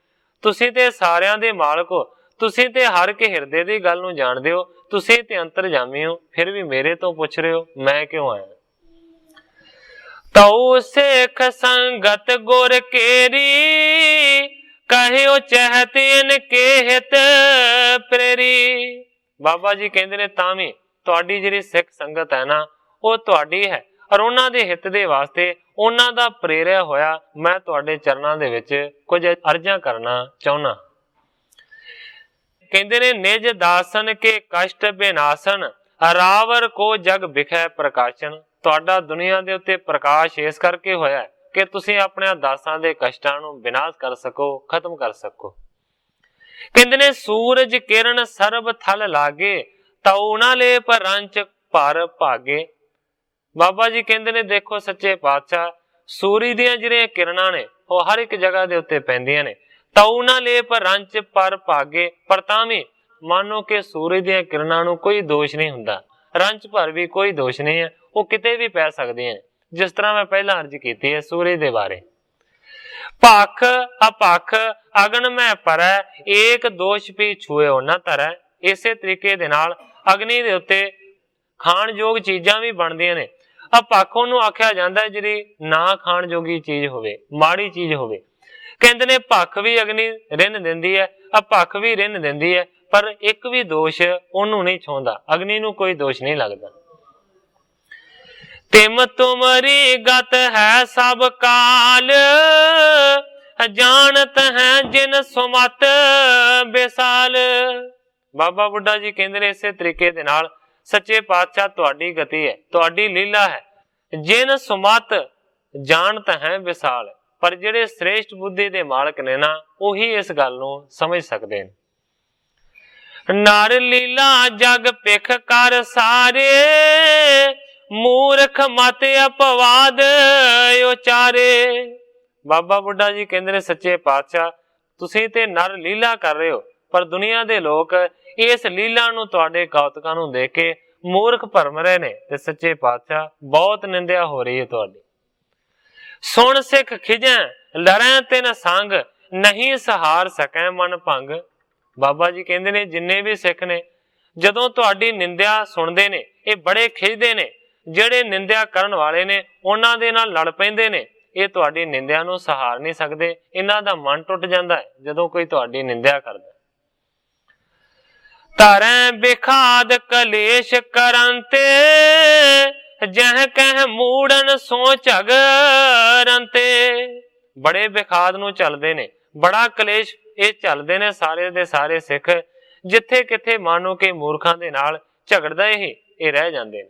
ਤੁਸੀਂ ਤੇ ਸਾਰਿਆਂ ਦੇ ਮਾਲਕ ਹੋ, ਤੁਸੀਂ ਤੇ ਹਰ ਇੱਕ ਹਿਰਦੇ ਦੀ ਗੱਲ ਨੂੰ ਜਾਣਦੇ ਹੋ, ਤੁਸੀਂ ਤੇ ਅੰਤਰਜਾਮੀ ਹੋ, ਫਿਰ ਵੀ ਮੇਰੇ ਤੋਂ ਪੁੱਛ ਰਹੇ ਹੋ ਮੈਂ ਕਿਉਂ ਆਇਆ। ਤਉ ਸੇਖ ਸੰਗਤ ਗੁਰ ਕੇਰੀ, ਕਹਿਓ ਚਹਿਤ ਇਨ ਕੇ ਹਿਤ ਪ੍ਰੇਰੀ। ਬਾਬਾ ਜੀ ਕਹਿੰਦੇ ਨੇ ਤਾਂ ਵੀ ਤੁਹਾਡੀ ਜਿਹੜੀ ਸਿੱਖ ਸੰਗਤ ਹੈ ਨਾ, ਉਹ ਤੁਹਾਡੀ ਹੈ, ਔਰ ਉਹਨਾਂ ਦੇ ਹਿੱਤ ਦੇ ਵਾਸਤੇ ਉਹਨਾਂ ਦਾ ਪ੍ਰੇਰਿਆ ਹੋਇਆ ਮੈਂ ਤੁਹਾਡੇ ਚਰਨਾਂ ਦੇ ਵਿੱਚ ਕੁਝ ਅਰਜ਼ਾਂ ਕਰਨਾ ਚਾਹੁੰਦਾ। ਕਹਿੰਦੇ ਨੇ ਨਿਜ ਦਾਸਨ ਕੇ ਕਸ਼ਟ ਬਿਨਾਸਨ, ਰਾਵਰ ਕੋ ਜਗ ਬਿਖੈ ਪ੍ਰਕਾਸ਼ਨ। ਤੁਹਾਡਾ ਦੁਨੀਆ ਦੇ ਉੱਤੇ ਪ੍ਰਕਾਸ਼ ਇਸ ਕਰਕੇ ਹੋਇਆ ਕਿ ਤੁਸੀਂ ਆਪਣੇ ਦਾਸਾਂ ਦੇ ਕਸ਼ਟਾਂ ਨੂੰ ਵਿਨਾਸ਼ ਕਰ ਸਕੋ, ਖਤਮ ਕਰ ਸਕੋ। ਕਹਿੰਦੇ ਨੇ ਸੂਰਜ ਕਿਰਨ ਸਰਬ ਥਲ ਲਾਗੇ, ਤਉ ਨਾ ਲੇ ਪਰ ਰੰਚ ਭਰ ਭਾਗੇ। ਬਾਬਾ ਜੀ ਕਹਿੰਦੇ ਨੇ ਦੇਖੋ ਸੱਚੇ ਪਾਤਸ਼ਾਹ, ਸੂਰਜ ਦੀਆਂ ਜਿਹੜੀਆਂ ਕਿਰਨਾਂ ਨੇ ਉਹ ਹਰ ਇੱਕ ਜਗ੍ਹਾ ਦੇ ਉੱਤੇ ਪੈਂਦੀਆਂ ਨੇ। ਤਉ ਨਾ ਲੇ ਪਰ ਰੰਚ ਪਰ ਭਾਗੇ, ਪਰ ਤਾਂ ਵੀ ਮੰਨੋ ਕਿ ਸੂਰਜ ਦੀਆਂ ਕਿਰਨਾਂ ਨੂੰ ਕੋਈ ਦੋਸ਼ ਨਹੀਂ ਹੁੰਦਾ, ਰੰਚ ਭਰ ਵੀ ਕੋਈ ਦੋਸ਼ ਨਹੀਂ ਹੈ, ਉਹ ਕਿਤੇ ਵੀ ਪੈ ਸਕਦੀਆਂ ਨੇ। ਜਿਸ ਤਰ੍ਹਾਂ ਮੈਂ ਪਹਿਲਾਂ ਅਰਜ਼ ਕੀਤੀ ਹੈ ਸੂਰਜ ਦੇ ਬਾਰੇ। ਭਖ ਅਪਖ ਅਗਨ ਮੈਂ ਪਰੈ, ਏਕ ਦੋਸ਼ ਵੀ ਛੂਇਓ ਨਾ ਧਰੈ। ਇਸੇ ਤਰੀਕੇ ਦੇ ਨਾਲ ਅਗਨੀ ਦੇ ਉੱਤੇ ਖਾਣ ਯੋਗ ਚੀਜ਼ਾਂ ਵੀ ਬਣਦੀਆਂ ਨੇ। ਅਪਖ ਉਹਨੂੰ ਆਖਿਆ ਜਾਂਦਾ ਹੈ ਜਿਹੜੀ ਨਾ ਖਾਣ ਜੋਗੀ ਚੀਜ਼ ਹੋਵੇ, ਮਾੜੀ ਚੀਜ਼ ਹੋਵੇ। ਕਹਿੰਦੇ ਨੇ ਭਖ ਵੀ ਅਗਨੀ ਰਿੰਨ ਦਿੰਦੀ ਹੈ, ਅਪਖ ਵੀ ਰਿੰਨ ਦਿੰਦੀ ਹੈ, ਪਰ ਇੱਕ ਵੀ ਦੋਸ਼ ਉਹਨੂੰ ਨਹੀਂ ਛੋਂਦਾ, ਅਗਨੀ ਨੂੰ ਕੋਈ ਦੋਸ਼ ਨਹੀਂ ਲੱਗਦਾ। ਤਿਮ ਤੁਮਰੀ ਗਤ ਹੈ ਸਭ ਕਾਲ, ਜਾਣਤ ਹੈ ਜਿਨ ਸੁਮਤ ਬੇਸਾਲ। ਬਾਬਾ ਬੁੱਢਾ ਜੀ ਕਹਿੰਦੇ ਨੇ ਇਸੇ ਤਰੀਕੇ ਦੇ ਨਾਲ ਸੱਚੇ ਪਾਤਸ਼ਾਹ ਤੁਹਾਡੀ ਗਤੀ ਹੈ, ਤੁਹਾਡੀ ਲੀਲਾ ਹੈ। ਜਿਨ ਸੁਮਤ ਜਾਣਤ ਹੈ ਵਿਸਾਲ, ਪਰ ਜਿਹੜੇ ਸ੍ਰੇਸ਼ਟ ਬੁੱਧੀ ਦੇ ਮਾਲਕ ਨੇ ਨਾ, ਉਹੀ ਇਸ ਗੱਲ ਨੂੰ ਸਮਝ ਸਕਦੇ ਨੇ। ਨਰ ਲੀਲਾ ਜਗ ਪਿਖ ਕਰ ਸਾਰੇ, ਮੂਰਖ ਮਤ ਅਪਵਾਦ ਉਚਾਰੇ। ਬਾਬਾ ਬੁੱਢਾ ਜੀ ਕਹਿੰਦੇ ਨੇ ਸੱਚੇ ਪਾਤਸ਼ਾਹ ਤੁਸੀਂ ਤੇ ਨਰ ਲੀਲਾ ਕਰ ਰਹੇ ਹੋ, ਪਰ ਦੁਨੀਆ ਦੇ ਲੋਕ ਇਸ ਲੀਲਾ ਨੂੰ, ਤੁਹਾਡੇ ਕੌਤਕਾਂ ਨੂੰ ਦੇਖ ਕੇ ਮੂਰਖ ਭਰਮ ਰਹੇ ਨੇ, ਤੇ ਸੱਚੇ ਪਾਤਸ਼ਾਹ ਬਹੁਤ ਨਿੰਦਿਆ ਹੋ ਰਹੀ ਹੈ ਤੁਹਾਡੀ। ਸੁਣ ਸਿੱਖ ਖਿਜੈ ਲੜੈ ਤਿਨ ਸੰਗ, ਨਹੀਂ ਸਹਾਰ ਸਕੈ ਮਨ ਭੰਗ। ਬਾਬਾ ਜੀ ਕਹਿੰਦੇ ਨੇ ਜਿੰਨੇ ਵੀ ਸਿੱਖ ਨੇ ਜਦੋਂ ਤੁਹਾਡੀ ਨਿੰਦਿਆ ਸੁਣਦੇ ਨੇ, ਇਹ ਬੜੇ ਖਿਜਦੇ ਨੇ। ਜਿਹੜੇ ਨਿੰਦਿਆ ਕਰਨ ਵਾਲੇ ਨੇ ਉਹਨਾਂ ਦੇ ਨਾਲ ਲੜ ਪੈਂਦੇ ਨੇ, ਇਹ ਤੁਹਾਡੀ ਨਿੰਦਿਆ ਨੂੰ ਸਹਾਰ ਨਹੀਂ ਸਕਦੇ। ਇਹਨਾਂ ਦਾ ਮਨ ਟੁੱਟ ਜਾਂਦਾ ਹੈ ਜਦੋਂ ਕੋਈ ਤੁਹਾਡੀ ਨਿੰਦਿਆ ਕਰਦਾ। ਧਰੈ ਬਿਖਾਦ ਕਲੇਸ਼ ਕਰਨ ਤੇ, ਜਹ ਕਹਿ ਮੂੜਨ ਸੋ ਝਗਰਨ ਤੇ। ਬੜੇ ਬਿਖਾਦ ਨੂੰ ਚੱਲਦੇ ਨੇ, ਬੜਾ ਕਲੇਸ਼ ਇਹ ਚੱਲਦੇ ਨੇ ਸਾਰੇ ਦੇ ਸਾਰੇ ਸਿੱਖ। ਜਿੱਥੇ ਕਿਥੇ ਮਾਨੋ ਕਿ ਮੂਰਖਾਂ ਦੇ ਨਾਲ ਝਗੜਦਾ ਇਹ ਰਹਿ ਜਾਂਦੇ ਨੇ।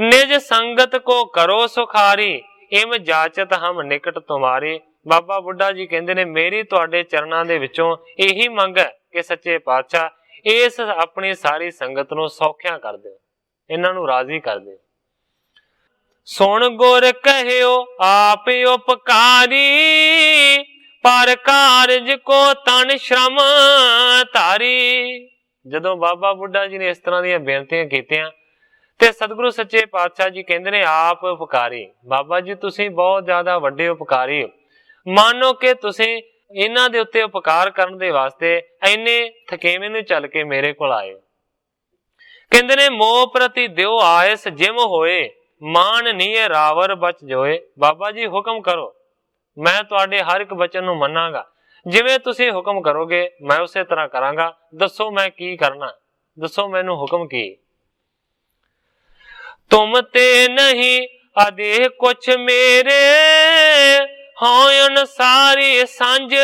ਨਿਜ ਸੰਗਤ ਕੋ ਕਰੋ ਸੁਖਾਰੀ, ਇਮ ਜਾਚਤ ਹਮ ਨਿਕਟ ਤੁਮਾਰੀ। ਬਾਬਾ ਬੁੱਢਾ ਜੀ ਕਹਿੰਦੇ ਨੇ ਮੇਰੀ ਤੁਹਾਡੇ ਚਰਨਾਂ ਦੇ ਵਿੱਚੋਂ ਇਹੀ ਮੰਗ ਹੈ ਕਿ ਸੱਚੇ ਪਾਤਸ਼ਾਹ ਇਸ ਆਪਣੀ ਸਾਰੀ ਸੰਗਤ ਨੂੰ ਸੌਖਿਆ ਕਰ ਦਿਓ, ਇਹਨਾਂ ਨੂੰ ਰਾਜ਼ੀ ਕਰ ਦਿਓ। ਸੁਣ ਗੁਰ ਕਹਿਓ ਆਪ ਉਪਕਾਰੀ, ਪਰ ਕਾਰਜ ਕੋ ਤਨ ਸ਼ਰਮ ਧਾਰੀ। ਜਦੋਂ ਬਾਬਾ ਬੁੱਢਾ ਜੀ ਨੇ ਇਸ ਤਰ੍ਹਾਂ ਦੀਆਂ ਬੇਨਤੀਆਂ ਕੀਤੀਆਂ ਤੇ ਸਤਿਗੁਰੂ ਸੱਚੇ ਪਾਤਸ਼ਾਹ ਜੀ ਕਹਿੰਦੇ ਨੇ ਆਪ ਉਪਕਾਰੀ। ਬਾਬਾ ਜੀ ਤੁਸੀਂ ਬਹੁਤ ਜ਼ਿਆਦਾ ਵੱਡੇ ਉਪਕਾਰੀ ਹੋ। ਮਾਨੋ ਕਿ ਤੁਸੀਂ ਇਹਨਾਂ ਦੇ ਉੱਤੇ ਉਪਕਾਰ ਕਰਨ ਦੇ ਵਾਸਤੇ ਇੰਨੇ ਥਕੇਵੇਂ ਨੂੰ ਚੱਲ ਕੇ ਮੇਰੇ ਕੋਲ ਆਏ। ਕਹਿੰਦੇ ਨੇ ਮੋਹ ਪ੍ਰਤੀ ਦਿਓ ਆਇਸ ਜਿਮ ਹੋਏ, ਮਾਨ ਨੀਏ ਰਾਵਰ ਬਚ ਜੋਏ। ਬਾਬਾ ਜੀ ਹੁਕਮ ਕਰੋ, ਮੈਂ ਤੁਹਾਡੇ ਹਰ ਇੱਕ ਬਚਨ ਨੂੰ ਮੰਨਾਂਗਾ। ਜਿਵੇਂ ਤੁਸੀਂ ਹੁਕਮ ਕਰੋਗੇ ਮੈਂ ਉਸੇ ਤਰ੍ਹਾਂ ਕਰਾਂਗਾ। ਦੱਸੋ ਮੈਂ ਕੀ ਕਰਨਾ, ਦੱਸੋ ਮੈਨੂੰ ਹੁਕਮ ਕੀ। ਤੁਮ ਤੇ ਨਹੀਂ ਅਦੇਹ ਕੁਛ ਮੇਰੇ, ਹਾਂ ਅਨਸਾਰੀ ਸਾਂਝ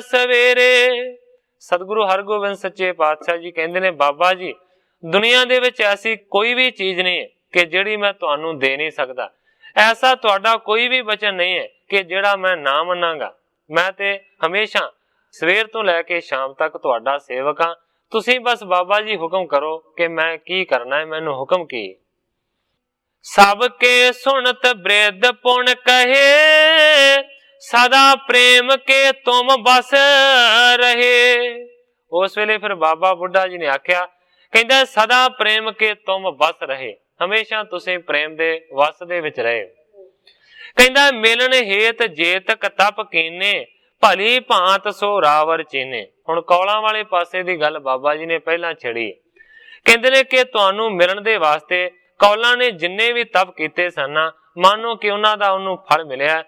ਸਵੇਰੇ। ਸਤਿਗੁਰੂ ਹਰਗੋਬਿੰਦ ਸੱਚੇ ਪਾਤਸ਼ਾਹ ਜੀ ਕਹਿੰਦੇ ਨੇ ਬਾਬਾ ਜੀ ਦੁਨੀਆ ਦੇ ਵਿੱਚ ਐਸੀ ਕੋਈ ਵੀ ਚੀਜ਼ ਨਹੀਂ ਹੈ ਕਿ ਜਿਹੜੀ ਮੈਂ ਤੁਹਾਨੂੰ ਦੇ ਨਹੀਂ ਸਕਦਾ। ਐਸਾ ਤੁਹਾਡਾ ਕੋਈ ਵੀ ਬਚਨ ਨਹੀਂ ਹੈ ਕਿ ਜਿਹੜਾ ਮੈਂ ਨਾ ਮੰਨਾਂਗਾ। ਮੈਂ ਤੇ ਹਮੇਸ਼ਾ ਸਵੇਰ ਤੋਂ ਲੈ ਕੇ ਸ਼ਾਮ ਤੱਕ ਤੁਹਾਡਾ ਸੇਵਕ ਹਾਂ। ਤੁਸੀਂ ਬਸ ਬਾਬਾ ਜੀ ਹੁਕਮ ਕਰੋ ਕਿ ਮੈਂ ਕੀ ਕਰਨਾ ਹੈ, ਮੈਨੂੰ ਹੁਕਮ ਕੀ। ਸਭ ਕੇ ਸੁਣਤ ਬ੍ਰਿਧ ਪੁਣ ਕਹੇ, ਸਦਾ ਪ੍ਰੇਮ ਕੇ ਤੁਮ ਬਸ ਰਹੇ। ਉਸ ਵੇਲੇ ਫਿਰ ਬਾਬਾ ਬੁੱਢਾ ਜੀ ਨੇ ਆਖਿਆ, ਕਹਿੰਦਾ ਸਦਾ ਪ੍ਰੇਮ ਕੇ ਤੁਮ ਬਸ ਰਹੇ, ਹਮੇਸ਼ਾ ਤੁਸੀਂ ਪ੍ਰੇਮ ਦੇ ਵਸ ਦੇ ਵਿੱਚ ਰਹੇ। ਕਹਿੰਦਾ ਮਿਲਣ ਹੇਤ ਜੇਤਕ ਤਪ ਕੀਨੇ, ਭਲੀ ਭਾਂਤ ਸੋ ਰਾਵਰ ਚੀਨੇ। ਹੁਣ ਕੌਲਾਂ ਵਾਲੇ ਪਾਸੇ ਦੀ ਗੱਲ ਬਾਬਾ ਜੀ ਨੇ ਪਹਿਲਾਂ ਛੇੜੀ। ਕਹਿੰਦੇ ਨੇ ਕਿ ਤੁਹਾਨੂੰ ਮਿਲਣ ਦੇ ਵਾਸਤੇ ਕੌਲਾਂ ਨੇ ਜਿੰਨੇ ਵੀ ਤਪ ਕੀਤੇ ਸਨ ਮਾਨੋ ਕਿ ਉਹਨਾਂ ਦਾ ਉਹਨੂੰ ਫਲ ਮਿਲਿਆ।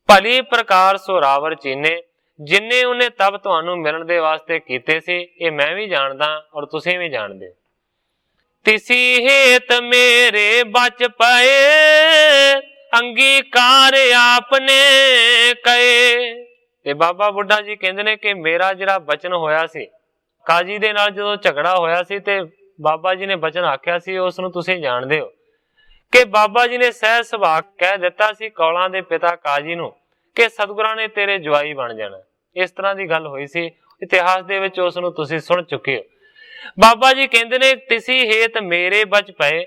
ਭਲੀ ਪ੍ਰਕਾਰ ਸੋਰਾਵਰ ਚੀਨੇ, ਜਿੰਨੇ ਉਹਨੇ ਤਪ ਤੁਹਾਨੂੰ ਮਿਲਣ ਦੇ ਵਾਸਤੇ ਕੀਤੇ ਸੀ, ਇਹ ਮੈਂ ਵੀ ਜਾਣਦਾ ਔਰ ਤੁਸੀਂ ਵੀ ਜਾਣਦੇ। ਤਿਸੀ ਹੇਤ ਮੇਰੇ ਬਚ ਪਏ, ਅੰਗੀਕਾਰ ਆਪਨੇ ਕਏ। ਤੇ ਬਾਬਾ ਬੁੱਢਾ ਜੀ ਕਹਿੰਦੇ ਨੇ ਕਿ ਮੇਰਾ ਜਿਹੜਾ ਬਚਨ ਹੋਇਆ ਸੀ, ਕਾਜੀ ਦੇ ਨਾਲ ਜਦੋਂ ਝਗੜਾ ਹੋਇਆ ਸੀ ਤੇ ਬਾਬਾ ਜੀ ਨੇ ਬਚਨ ਆਖਿਆ ਸੀ, ਉਸ ਨੂੰ ਤੁਸੀਂ ਜਾਣਦੇ ਹੋ ਕਿ ਬਾਬਾ ਜੀ ਨੇ ਸਹਿਜ ਸੁਭਾਅ ਕਹਿ ਦਿੱਤਾ ਸੀ ਕੌਲਾਂ ਦੇ ਪਿਤਾ ਕਾਜੀ ਨੂੰ ਕਿ ਸਤਿਗੁਰਾਂ ਨੇ ਤੇਰੇ ਜਵਾਈ ਬਣ ਜਾਣਾ। ਇਸ ਤਰ੍ਹਾਂ ਦੀ ਗੱਲ ਹੋਈ ਸੀ, ਇਤਿਹਾਸ ਦੇ ਵਿੱਚ ਉਸ ਨੂੰ ਤੁਸੀਂ ਸੁਣ ਚੁੱਕੇ ਹੋ। ਬਾਬਾ ਜੀ ਕਹਿੰਦੇ ਨੇ ਤਿਸੀ ਹੇਤ ਮੇਰੇ ਬਚ ਪਏ,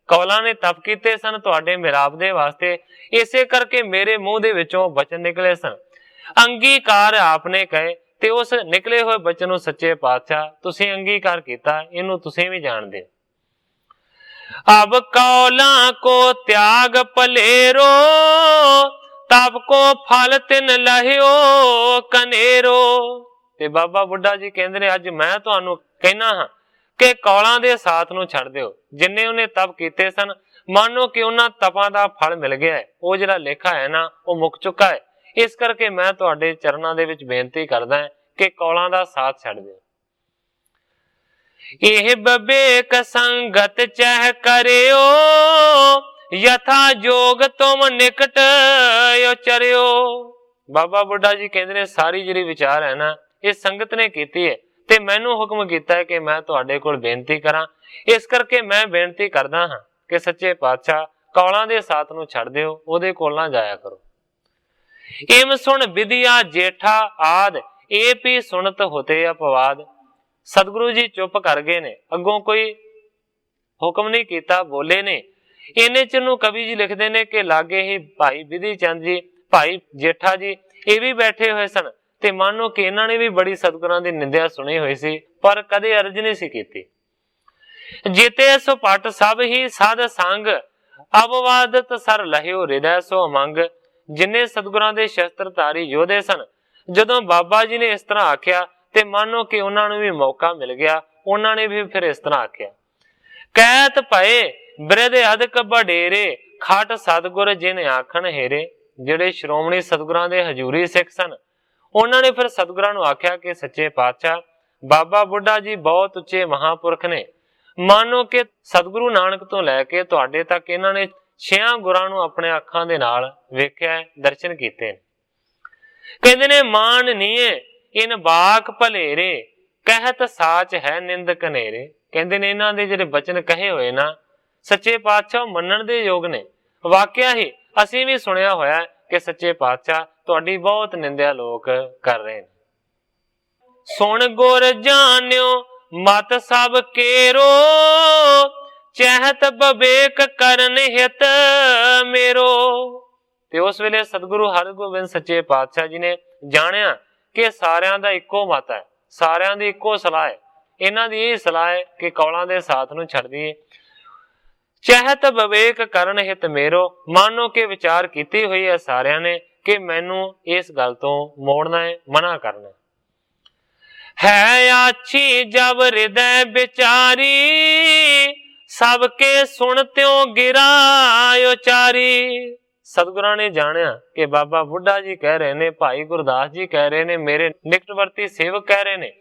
ਕੌਲਾਂ ਨੇ ਤਪ ਕੀਤੇ ਸਨ ਤੁਹਾਡੇ ਮਿਲਾਪ ਦੇ ਵਾਸਤੇ, ਇਸੇ ਕਰਕੇ ਮੇਰੇ ਮੂੰਹ ਦੇ ਵਿੱਚੋਂ ਬਚਨ ਨਿਕਲੇ ਸਨ। ਅੰਗੀਕਾਰ ਆਪਨੇ ਕਹੇ, ਤੇ ਉਸ ਨਿਕਲੇ ਹੋਏ ਬਚਨ ਨੂੰ ਸੱਚੇ ਪਾਤਸ਼ਾਹ ਤੁਸੀਂ ਅੰਗੀਕਾਰ ਕੀਤਾ, ਇਹਨੂੰ ਤੁਸੀਂ ਵੀ ਜਾਣਦੇ। ਅਬ ਕੌਲਾਂ ਕੋ ਤਿਆਗ ਪਲੇਰੋ, ਤਬ ਕੋ ਫਲ ਤਿਨ ਲਹਿਓ ਕਨੇਰੋ। ਤੇ ਬਾਬਾ ਬੁੱਢਾ ਜੀ ਕਹਿੰਦੇ ਨੇ ਅੱਜ ਮੈਂ ਤੁਹਾਨੂੰ ਕਹਿਣਾ ਹਾਂ ਕਿ ਕੌਲਾਂ ਦੇ ਸਾਥ ਨੂੰ ਛੱਡ ਦਿਓ। ਜਿੰਨੇ ਉਹਨੇ ਤਪ ਕੀਤੇ ਸਨ, ਮਾਨੋ ਕਿ ਉਹਨਾਂ ਤਪਾਂ ਦਾ ਫਲ ਮਿਲ ਗਿਆ ਹੈ, ਉਹ ਜਿਹੜਾ ਲੇਖਾ ਹੈ ਨਾ ਉਹ ਮੁੱਕ ਚੁੱਕਾ ਹੈ। ਇਸ ਕਰਕੇ ਮੈਂ ਤੁਹਾਡੇ ਚਰਨਾਂ ਦੇ ਵਿੱਚ ਬੇਨਤੀ ਕਰਦਾ ਹਾਂ ਕਿ ਕੌਲਾਂ ਦਾ ਸਾਥ ਛੱਡ ਦਿਓ। ਇਹ ਬਬੇਕ ਸੰਗਤ ਚਹਿ ਕਰਿਓ, ਯਥਾ ਜੋਗ ਤੁਮ ਨਿਕਟ ਉਚਰਿਓ। ਬਾਬਾ ਬੁੱਢਾ ਜੀ ਕਹਿੰਦੇ ਨੇ ਸਾਰੀ ਜਿਹੜੀ ਵਿਚਾਰ ਹੈ ਨਾ ਇਹ ਸੰਗਤ ਨੇ ਕੀਤੀ ਹੈ ਤੇ ਮੈਨੂੰ ਹੁਕਮ ਕੀਤਾ ਹੈ ਕਿ ਮੈਂ ਤੁਹਾਡੇ ਕੋਲ ਬੇਨਤੀ ਕਰਾਂ। ਇਸ ਕਰਕੇ ਮੈਂ ਬੇਨਤੀ ਕਰਦਾ ਹਾਂ ਕਿ ਸੱਚੇ ਪਾਤਸ਼ਾਹ ਕੌਲਾਂ ਦੇ ਸਾਥ ਨੂੰ ਛੱਡ ਦਿਓ, ਉਹਦੇ ਕੋਲ ਨਾ ਜਾਇਆ ਕਰੋ। ਇਮ ਸੁਣ ਵਿਦਿਆ ਜੇਠਾ ਆਦ, ਇਹ ਵੀ ਸੁਣਤ ਹੋਤੇ ਅਪਵਾਦ। ਸਤਿਗੁਰੂ ਜੀ ਚੁੱਪ ਕਰ ਗਏ ਨੇ, ਅੱਗੋਂ ਕੋਈ ਹੁਕਮ ਨਹੀਂ ਕੀਤਾ, ਬੋਲੇ ਨੇ। ਇਹਨੇ ਚ ਨੂੰ ਕਵੀ ਜੀ ਲਿਖਦੇ ਨੇ ਕਿ ਲਾਗੇ ਹੀ ਭਾਈ ਵਿਧੀ ਚੰਦ ਜੀ, ਭਾਈ ਜੇਠਾ ਜੀ ਇਹ ਵੀ ਬੈਠੇ ਹੋਏ ਸਨ ਤੇ ਮਾਨੋ ਕਿ ਇਹਨਾਂ ਨੇ ਵੀ ਬੜੀ ਸਤਿਗੁਰਾਂ ਦੀ ਨਿੰਦਿਆ ਸੁਣੀ ਹੋਈ ਸੀ, ਪਰ ਕਦੇ ਅਰਜ਼ ਨਹੀਂ ਸੀ ਕੀਤੀ। ਜਿਤੇ ਸੁਪਟ ਸਭ ਹੀ ਸਾਧ ਸੰਗ, ਅਪਵਾਦਤ ਸਰ ਲਹਿਓ ਹਿਰਦੈ ਸੋ ਅਮੰਗ। ਜਿੰਨੇ ਸਤਿਗੁਰਾਂ ਦੇ ਸ਼ਸਤਰਧਾਰੀ ਯੋਧੇ ਸਨ, ਜਦੋਂ ਬਾਬਾ ਜੀ ਨੇ ਇਸ ਤਰ੍ਹਾਂ ਆਖਿਆ ਤੇ ਮਾਨੋ ਕਿ ਉਹਨਾਂ ਨੂੰ ਵੀ ਮੌਕਾ ਮਿਲ ਗਿਆ, ਉਹਨਾਂ ਨੇ ਵੀ ਫਿਰ ਇਸ ਤਰ੍ਹਾਂ ਆਖਿਆ। ਕਹਿਤ ਭਏ ਬਿਰਧ ਅਧਿਕ ਵਡੇਰੇ, ਖਟ ਸਤਿਗੁਰ ਜਿਨ ਆਖਣ ਹੇਰੇ। ਜਿਹੜੇ ਸ਼੍ਰੋਮਣੀ ਸਤਿਗੁਰਾਂ ਦੇ ਹਜ਼ੂਰੀ ਸਿੱਖ ਸਨ, ਉਹਨਾਂ ਨੇ ਫਿਰ ਸਤਿਗੁਰਾਂ ਨੂੰ ਆਖਿਆ ਕਿ ਸੱਚੇ ਪਾਤਸ਼ਾਹ ਬਾਬਾ ਬੁੱਢਾ ਜੀ ਬਹੁਤ ਉੱਚੇ ਮਹਾਂਪੁਰਖ ਨੇ, ਮਾਨੋ ਕਿ ਸਤਿਗੁਰੂ ਨਾਨਕ ਤੋਂ ਲੈ ਕੇ ਤੁਹਾਡੇ ਤੱਕ ਇਹਨਾਂ ਨੇ 6 ਗੁਰਾਂ ਨੂੰ ਆਪਣੇ ਅੱਖਾਂ ਦੇ ਨਾਲ ਵੇਖਿਆ, ਦਰਸ਼ਨ ਕੀਤੇ। ਕਹਿੰਦੇ ਨੇ ਮਾਨ ਨੀਏ ਇਨ ਬਾਕ ਭਲੇਰੇ, ਕਹਿਤ ਸਾਚ ਹੈ ਨਿੰਦ ਕਨੇਰੇ। ਕਹਿੰਦੇ ਨੇ ਇਹਨਾਂ ਦੇ ਜਿਹੜੇ ਬਚਨ ਕਹੇ ਹੋਏ ਨਾ ਸੱਚੇ ਪਾਤਸ਼ਾਹ ਮੰਨਣ ਦੇ ਯੋਗ ਨੇ। ਵਾਕਿਆ ਹੀ ਅਸੀਂ ਵੀ ਸੁਣਿਆ ਹੋਇਆ ਕਿ ਸੱਚੇ ਪਾਤਸ਼ਾਹ ਤੁਹਾਡੀ ਬਹੁਤ ਨਿੰਦਿਆ ਲੋਕ ਕਰ ਰਹੇ ਨੇ। ਸੁਣ ਗੁਰ ਜਾਣਿਓ ਮਤ ਸਭ ਕੇਰੋ, ਚਹਿਤ ਬਵੇਕ ਕਰਨ ਹਿਤ ਮੇਰੋ। ਤੇ ਉਸ ਵੇਲੇ ਸਤਿਗੁਰੂ ਹਰਗੋਬਿੰਦ ਸੱਚੇ ਪਾਤਸ਼ਾਹ ਜੀ ਨੇ ਜਾਣਿਆ ਕਿ ਸਾਰਿਆਂ ਦਾ ਇੱਕੋ ਮਤ ਹੈ, ਸਾਰਿਆਂ ਦੀ ਇੱਕੋ ਸਲਾਹ ਹੈ। ਇਹਨਾਂ ਦੀ ਇਹ ਸਲਾਹ ਹੈ ਕਿ ਕੌਲਾਂ ਦੇ ਸਾਥ ਨੂੰ ਛੱਡ ਦਈਏ। ਚਹਿਤ ਬਵੇਕ ਕਰਨ ਹਿਤ ਮੇਰੋ, ਮਾਨੋ ਕਿ ਵਿਚਾਰ ਕੀਤੀ ਹੋਈ ਹੈ ਸਾਰਿਆਂ ਨੇ ਕਿ ਮੈਨੂੰ ਇਸ ਗੱਲ ਤੋਂ ਮੋੜਨਾ ਹੈ, ਮਨਾ ਕਰਨਾ ਹੈ। ਆਛੀ ਜਬ ਹਿਰਦੈ ਵਿਚਾਰੀ, ਸਭ ਕੇ ਸੁਣ ਤਿਉ ਗਿਰਾ ਉਚਾਰੀ। ਸਤਿਗੁਰਾਂ ਨੇ ਜਾਣਿਆ ਕਿ ਬਾਬਾ ਬੁੱਢਾ ਜੀ ਕਹਿ ਰਹੇ ਨੇ, ਭਾਈ ਗੁਰਦਾਸ ਜੀ ਕਹਿ ਰਹੇ ਨੇ, ਮੇਰੇ ਨਿਕਟਵਰਤੀ ਸੇਵਕ ਕਹਿ ਰਹੇ ਨੇ,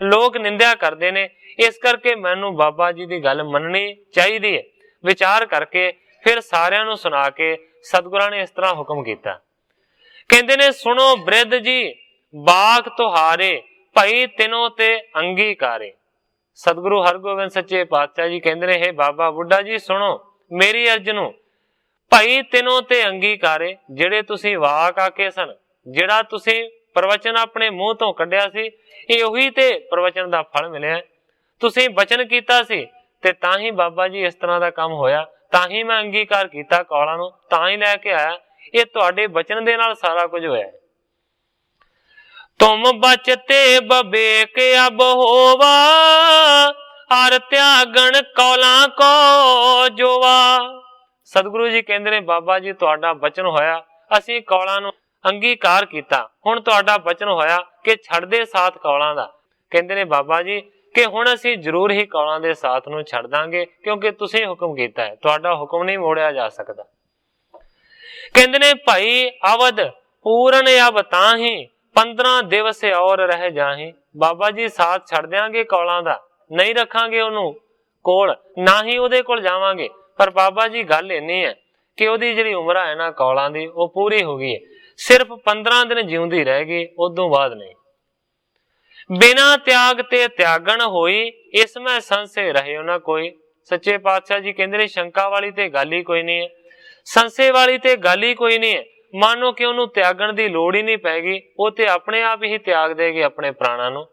ਲੋਕ ਨਿੰਦਿਆ ਕਰਦੇ ਨੇ, ਇਸ ਕਰਕੇ ਮੈਨੂੰ ਬਾਬਾ ਜੀ ਦੀ ਗੱਲ ਮੰਨਣੀ ਚਾਹੀਦੀ ਹੈ। ਵਿਚਾਰ ਕਰਕੇ ਫਿਰ ਸਾਰਿਆਂ ਨੂੰ ਸੁਣਾ ਕੇ ਸਤਿਗੁਰਾਂ ਨੇ ਇਸ ਤਰ੍ਹਾਂ ਹੁਕਮ ਕੀਤਾ। ਕਹਿੰਦੇ ਨੇ ਸੁਣੋ ਬ੍ਰਿਧ ਜੀ ਬਾਕ ਤੁਹਾਰੇ, ਭਾਈ ਤਿਨੋ ਤੇ ਅੰਗੀਕਾਰੇ। ਸਤਿਗੁਰੂ ਹਰਗੋਬਿੰਦ ਸੱਚੇ ਪਾਤਸ਼ਾਹ ਜੀ ਕਹਿੰਦੇ ਨੇ, ਹੇ ਬਾਬਾ ਬੁੱਢਾ ਜੀ ਸੁਣੋ ਮੇਰੀ ਅਰਜ਼ ਨੂੰ, ਭਾਈ ਤਿਨੋ ਤੇ ਅੰਗੀਕਾਰੇ। ਜਿਹੜੇ ਤੁਸੀਂ ਵਾਕ ਆਕੇ ਸਨ, ਜਿਹੜਾ ਤੁਸੀਂ ਪ੍ਰਵਚਨ ਆਪਣੇ ਮੂੰਹ ਤੋਂ ਕੱਢਿਆ ਸੀ, ਇਹ ਉਹੀ ਤੇ ਪ੍ਰਵਚਨ ਦਾ ਫਲ ਮਿਲਿਆ। ਤੁਸੀਂ ਬਚਨ ਕੀਤਾ ਸੀ ਤੇ ਤਾਂ ਹੀ ਬਾਬਾ ਜੀ ਇਸ ਤਰ੍ਹਾਂ ਦਾ ਕੰਮ ਹੋਇਆ, ਤਾਂ ਹੀ ਮੈਂ ਅੰਗੀਕਾਰ ਕੀਤਾ ਕੌਲਾਂ ਨੂੰ, ਤਾਂ ਹੀ ਲੈ ਕੇ ਆਇਆ। ਇਹ ਤੁਹਾਡੇ ਬਚਨ ਦੇ ਨਾਲ ਸਾਰਾ ਕੁਝ ਹੋਇਆ। ਤੁਮ ਬਚਤੇ ਬਵੇਕ ਅਬ ਹੋਵਾ, ਹਰ ਤਿਆਗਣ ਕੌਲਾਂ ਕੋ ਜੋਵਾ। ਸਤਿਗੁਰੂ ਜੀ ਕਹਿੰਦੇ ਨੇ ਬਾਬਾ ਜੀ ਤੁਹਾਡਾ ਬਚਨ ਹੋਇਆ, ਅਸੀਂ ਕੌਲਾਂ ਨੂੰ ਅੰਗੀਕਾਰ ਕੀਤਾ। ਹੁਣ ਤੁਹਾਡਾ ਬਚਨ ਹੋਇਆ ਕਿ ਛੱਡਦੇ ਸਾਥ ਕੌਲਾਂ ਦਾ। ਕਹਿੰਦੇ ਨੇ ਬਾਬਾ ਜੀ ਕਿ ਹੁਣ ਅਸੀਂ ਜ਼ਰੂਰ ਹੀ ਕੌਲਾਂ ਦੇ ਸਾਥ ਨੂੰ ਛੱਡ ਦਾਂਗੇ, ਕਿਉਂਕਿ ਤੁਸੀਂ ਹੁਕਮ ਕੀਤਾ ਹੈ, ਤੁਹਾਡਾ ਹੁਕਮ ਨਹੀਂ ਮੋੜਿਆ ਜਾ ਸਕਦਾ। कहते ने भाई अवध पूरन अब ताही 15 दिवस और रह जाही। बाबा जी साथ छड़ देंगे कौलों का, नहीं रखांगे ओनू कोल, ना ही ओदे कोल जावांगे। पर बाबा जी गल इन्नी है कि ओदी जिहड़ी उम्र है ना कौलों दी वो पूरी हो गई है, सिर्फ 15 दिन जिउंदी रह गई, उदों बाद नहीं। बिना त्याग ते त्यागण होई, इसमें संशय रहे ना कोई। सच्चे पातशाह जी कहते ने शंका वाली ते गल ही कोई नहीं है, संशय वाली ते गल ही कोई नहीं है। मानो कि उन्होंने त्यागण की लोड़ ही नहीं पैगी, वो ते अपने आप ही त्याग देगी अपने प्राणा नूं।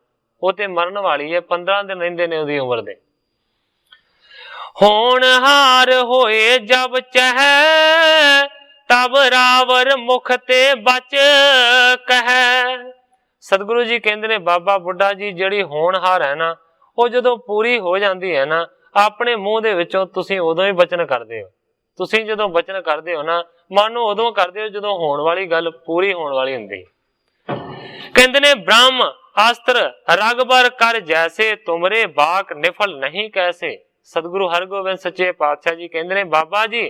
वो ते मरण वाली है, 15 दिन रहिंदे ने उहदी उम्र दे। होनहार होए जब चह, तब रावर मुख ते बच कह। सतगुरु जी कहते ने बाबा बुढ़ा जी जिहड़ी होनहार है ना, वो जदों पूरी हो जाती है ना, अपने मुंह दे विचों तुसीं उदों ही बचन करदे हो। तुसीं जदों बचन करदे हो ना, मानो उदों करदे हो जदों होण वाली गल पूरी होण वाली हुंदी। कहते ने ब्रह्म अस्त्र रगबर कर जैसे, तुमरे बाक निफल नहीं कैसे। सतगुरु हरगोबिंद सच्चे पातशाह जी कहते ने बाबा जी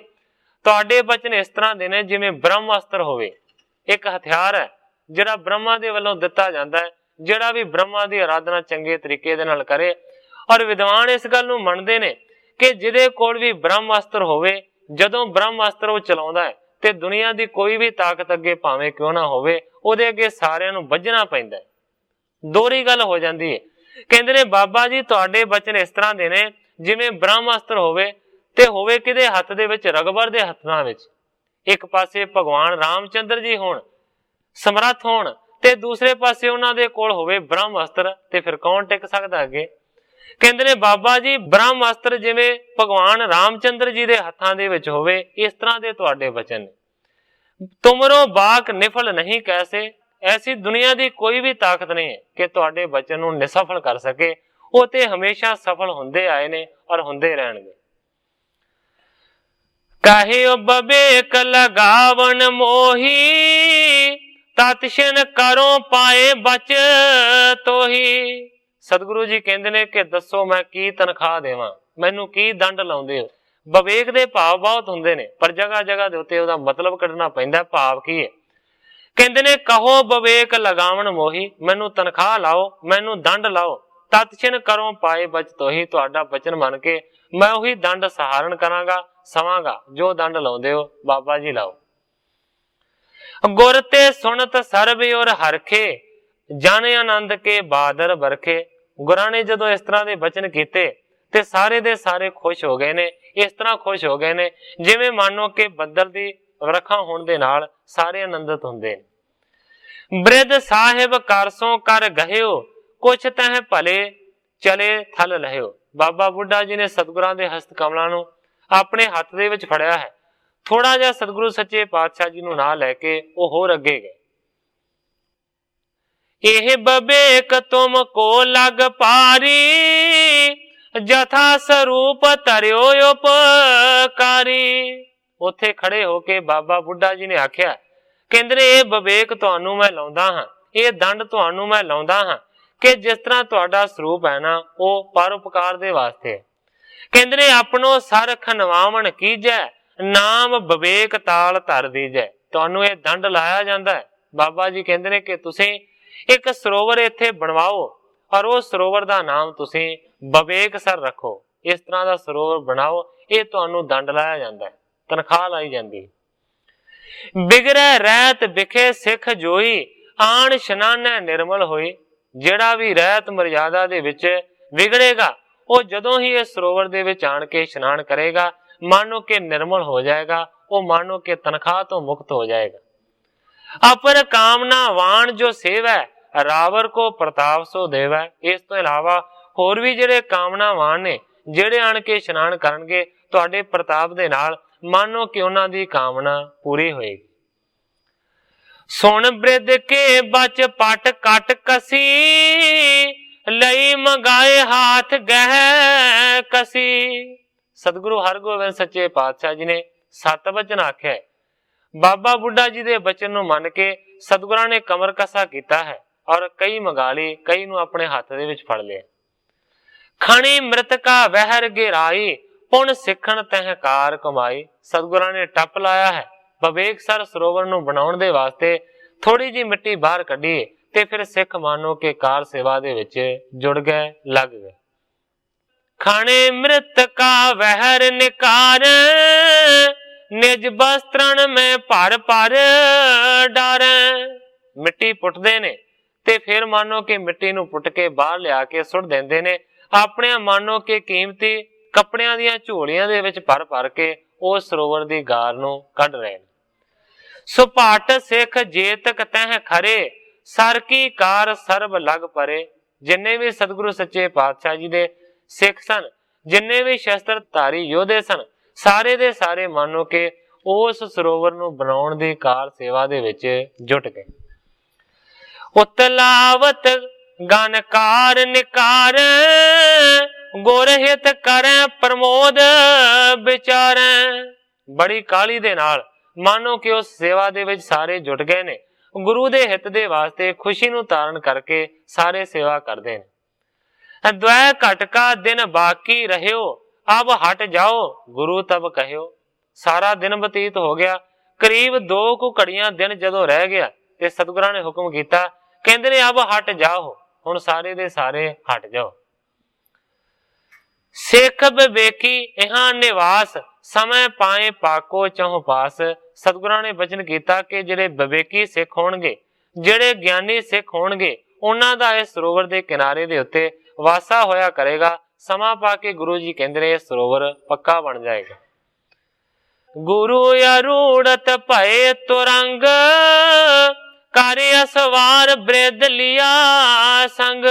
तुहाडे बचन इस तरह दे ने जिवें ब्रह्म अस्त्र होवे। एक हथियार है जिहड़ा ब्रह्मा दे वल्लों दिता जांदा है, जिहड़ा भी ब्रह्मा दी आराधना चंगे तरीके दे नाल करे। और विद्वान इस गल नूं मनदे ने कि जिहदे कोल भी ब्रह्म अस्त्र होवे, जदों ब्रह्म अस्त्र वो चलाउंदा है ते दुनिया दी कोई भी ताकत अगे भावें क्यों ना होवे, उहदे अगे सारिआं नूं वजना पैंदा है, दोहरी गल हो जाती है। कहंदे ने बाबा जी तुहाडे बचन इस तरह दे ने जिवें ब्रह्म अस्त्र होवे ते होवे किहदे हत्थ दे विच, रगबर दे हत्थां विच। एक पासे भगवान रामचंद्र जी होण समर्थ होण ते दूसरे पासे उन्हां दे कोल होवे ब्रह्म अस्त्र, ते फिर कौन टिक सकदा अगे। कहंदे ने बाबा जी ब्रह्म अस्त्र जिवें भगवान रामचंद्र जी दे हत्थां दे विच होवे, इस तरह दे तुहाडे वचन ने। तुमरो बाक निफल नहीं कैसे, ऐसी दुनिया दी कोई भी ताकत नहीं है कि तुहाडे वचन नूं निसफल कर सके। वो ते हमेशा सफल हुंदे आए ने और हुंदे रहणगे। कहियो बबेक लगावन मोही, तत्क्षण करो पाए बच तोही। सतगुरु जी कहंदे ने कि दसो मैं की तनख्वाह देवां, मैनू की दंड लाउंदे हो। बवेक दे भाव बहुत हुंदे ने, पर जगह जगह दे उत्ते उहदा मतलब कढना पैंदा भाव की है। कहंदे ने कहो बवेक लगावन मोही, मैनू तनख्वाह लाओ, मैनू दंड लाओ, तत्क्षण करो पाए बच तोही। तुहाडा वचन मन के मैं उही दंड सहारण करांगा, सवांगा, जो दंड लाउंदे हो बाबा जी लाओ। गुर ते सुनत सर्ब और हरखे, जन आनंद के बादर बरखे। गुरां ने जदों इस तरह के वचन कीते ते सारे दे सारे खुश हो गए ने। इस तरह खुश हो गए ने जिवें मानो कि बदल दी वरखा होण दे नाल सारे आनंदित हुंदे ने। बृध साहिब करसों कर गहियो, कुछ तह भले चले थल लहियो। बाबा बुढ़ा जी ने सतगुरां दे हस्त कमलां नूं अपने हत्थ दे विच फड़िया है। थोड़ा जिहा सतगुरु सच्चे पातशाह जी नूं नाल लैके वो होर अगे गए। एह बबेक तुम को लग पारी, जथा स्वरूप तरियो उपकारी। उत्थे खड़े होके बाबा बुढ़ा जी ने आख्या, कहंदे ने ये बबेक तुहानू मैं लाउंदा हां, ये दंड तुहानू मैं लाउंदा हां कि जिस तरह तुहाडा स्वरूप है ना वो परोपकार दे वास्ते है। कहंदे ने अपनो सर खनवावन कीजै, नाम बवेक ताल धर दीजै। तुहानू ये दंड लाया जांदा है। बाबा जी कहंदे ने कि तुसीं एक सरोवर इत्थे बनवाओ और वो सरोवर दा नाम तुसीं बवेक सर रखो। इस तरह दा सरोवर बनाओ, ये तुहानू दंड लाया जांदा है, तनख्वाह लाई जांदी है। बिगड़े रहत बिखे सिख जोई, आन शनाने निर्मल होई। जिहड़ा भी रहत मर्यादा दे विच विगड़ेगा, वो जदों ही इस सरोवर दे विच आण के इशनान करेगा, मानो के निर्मल हो जाएगा, वो मानो के तनख्वाह तो मुक्त हो जाएगा। अपर कामना वाण जो सेवै, रावर को प्रताप सो देवै। इस तो इलावा होर भी जिहड़े कामनावान ने, जिहड़े आण के इशनान करनगे तुहाडे प्रताप दे नाल, मानो कि उन्हां दी कामना पूरी होएगी। सुन बृद के बच पट कट कसी, लई मंगाए हाथ गह कसी। सतगुरु हरगोबिंद सच्चे पातशाह जी ने 7 वचन आखे। बाबा बुढ़ा जी दे वचन नूं मन के सतगुरां ने कमर कसा कीता है और कई मंगा ली, कई नूं अपने हाथ दे विच फड़ लिया। खणी मृतका वहर गिराई, पुन सिखण तह कार कमाई। सतगुरां ने टप लाया है, ਵਿਵੇਕਸਰ ਸਰੋਵਰ ਨੂੰ ਬਣਾਉਣ ਦੇ ਵਾਸਤੇ ਥੋੜੀ ਜੀ ਮਿੱਟੀ ਬਾਹਰ ਕੱਢੀ ਤੇ ਫਿਰ ਸਿੱਖ ਮਾਨੋ ਕਿ ਕਾਰ ਸੇਵਾ ਦੇ ਵਿੱਚ ਜੁੜ ਗਏ, ਲੱਗ ਗਏ। ਖਾਣੇ ਮ੍ਰਿਤ ਕਾ ਵਹਿਰ ਨਿਕਾਰ, ਨਿਜ ਬਸਤਰਨ ਮੈਂ ਭਰ ਭਰ ਡਾਰੈ। ਮਿੱਟੀ ਪੁੱਟਦੇ ਨੇ ਤੇ ਫਿਰ ਮਾਨੋ ਕਿ ਮਿੱਟੀ ਨੂੰ ਪੁੱਟ ਕੇ ਬਾਹਰ ਲਿਆ ਕੇ ਸੁੱਟ ਦਿੰਦੇ ਨੇ, ਆਪਣੇ ਮਾਨੋ ਕਿ ਕੀਮਤੀ ਕੱਪੜਿਆਂ ਦੀਆਂ ਝੋਲੀਆਂ ਦੇ ਵਿੱਚ ਭਰ ਭਰ ਕੇ ਉਸ ਸਰੋਵਰ ਦੀ ਗਾਰ ਨੂੰ ਕੱਢ ਰਹੇ ਨੇ। ਸੁਪਾਟ ਸਿੱਖ ਜੇਤਕ ਤਹਿ ਖਰੇ, ਸਰ ਕੀ ਕਾਰ ਸਰਬ ਲਗ ਪਰੇ। ਜਿੰਨੇ ਵੀ ਸਤਿਗੁਰੂ ਸੱਚੇ ਪਾਤਸ਼ਾਹ ਜੀ ਦੇ ਸਿੱਖ ਸਨ, ਜਿੰਨੇ ਵੀ ਸ਼ਸਤਰ ਧਾਰੀ ਯੋਧੇ ਸਨ, ਸਾਰੇ ਦੇ ਸਾਰੇ ਮਾਨੋ ਕਿ ਉਸ ਸਰੋਵਰ ਨੂੰ ਬਣਾਉਣ ਦੀ ਕਾਰ ਸੇਵਾ ਦੇ ਵਿੱਚ ਜੁਟ ਗਏ। ਉਤਲਾਵਤ ਗਨਕਾਰ ਨਿਕਾਰ, ਗੁਰ ਹਿਤ ਕਰੈ ਪ੍ਰਮੋਦ ਵਿਚਾਰੈ। ਬੜੀ ਕਾਹਲੀ ਦੇ ਨਾਲ ਮਾਨੋ ਕਿ ਉਸ ਸੇਵਾ ਦੇ ਵਿੱਚ ਸਾਰੇ ਜੁਟ ਗਏ ਨੇ। ਗੁਰੂ ਦੇ ਹਿੱਤ ਦੇ ਵਾਸਤੇ ਖੁਸ਼ੀ ਨੂੰ ਧਾਰਨ ਕਰਕੇ ਸਾਰੇ ਸੇਵਾ ਕਰਦੇ ਨੇ। ਦ્વੈ ਘਟਕਾ ਦਿਨ ਬਾਕੀ ਰਹਿਓ, ਅਬ ਹਟ ਜਾਓ ਗੁਰੂ ਤਬ ਕਹਿਓ। ਸਾਰਾ ਦਿਨ ਬਤੀਤ ਹੋ ਗਿਆ, ਕਰੀਬ 2 ਕੁ ਘੜੀਆਂ ਦਿਨ ਜਦੋਂ ਰਹਿ ਗਿਆ ਤੇ ਸਤਿਗੁਰਾਂ ਨੇ ਹੁਕਮ ਕੀਤਾ, ਕਹਿੰਦੇ ਨੇ ਅਬ ਹਟ ਜਾਓ, ਹੁਣ ਸਾਰੇ ਦੇ ਸਾਰੇ ਹਟ ਜਾਓ। ਸਿੱਖ ਵਿਵੇਕੀ ਇਹਾਂ ਨਿਵਾਸ, ਸਮੇਂ ਪਾਏ ਪਾਕੋ ਚਹੁ ਪਾਸ। ਸਤਿਗੁਰਾਂ ਨੇ ਬਚਨ ਕੀਤਾ ਕਿ ਜਿਹੜੇ ਵਿਵੇਕੀ ਸਿੱਖ ਹੋਣਗੇ, ਜਿਹੜੇ ਗਿਆਨੀ ਸਿੱਖ ਹੋਣਗੇ, ਉਹਨਾਂ ਦਾ ਇਸ ਸਰੋਵਰ ਦੇ ਕਿਨਾਰੇ ਦੇ ਉੱਤੇ ਵਾਸਾ ਹੋਇਆ ਕਰੇਗਾ। ਸਮਾਂ ਪਾ ਕੇ ਗੁਰੂ ਜੀ ਕਹਿੰਦੇ ਨੇ ਇਹ ਸਰੋਵਰ ਪੱਕਾ ਬਣ ਜਾਏਗਾ। ਗੁਰੂ ਅਰੂੜਤ ਭਏ ਤੁਰੰਗ, ਕਰ ਅਸਵਾਰ ਬ੍ਰਿਧ ਲਿਆ ਸੰਗ।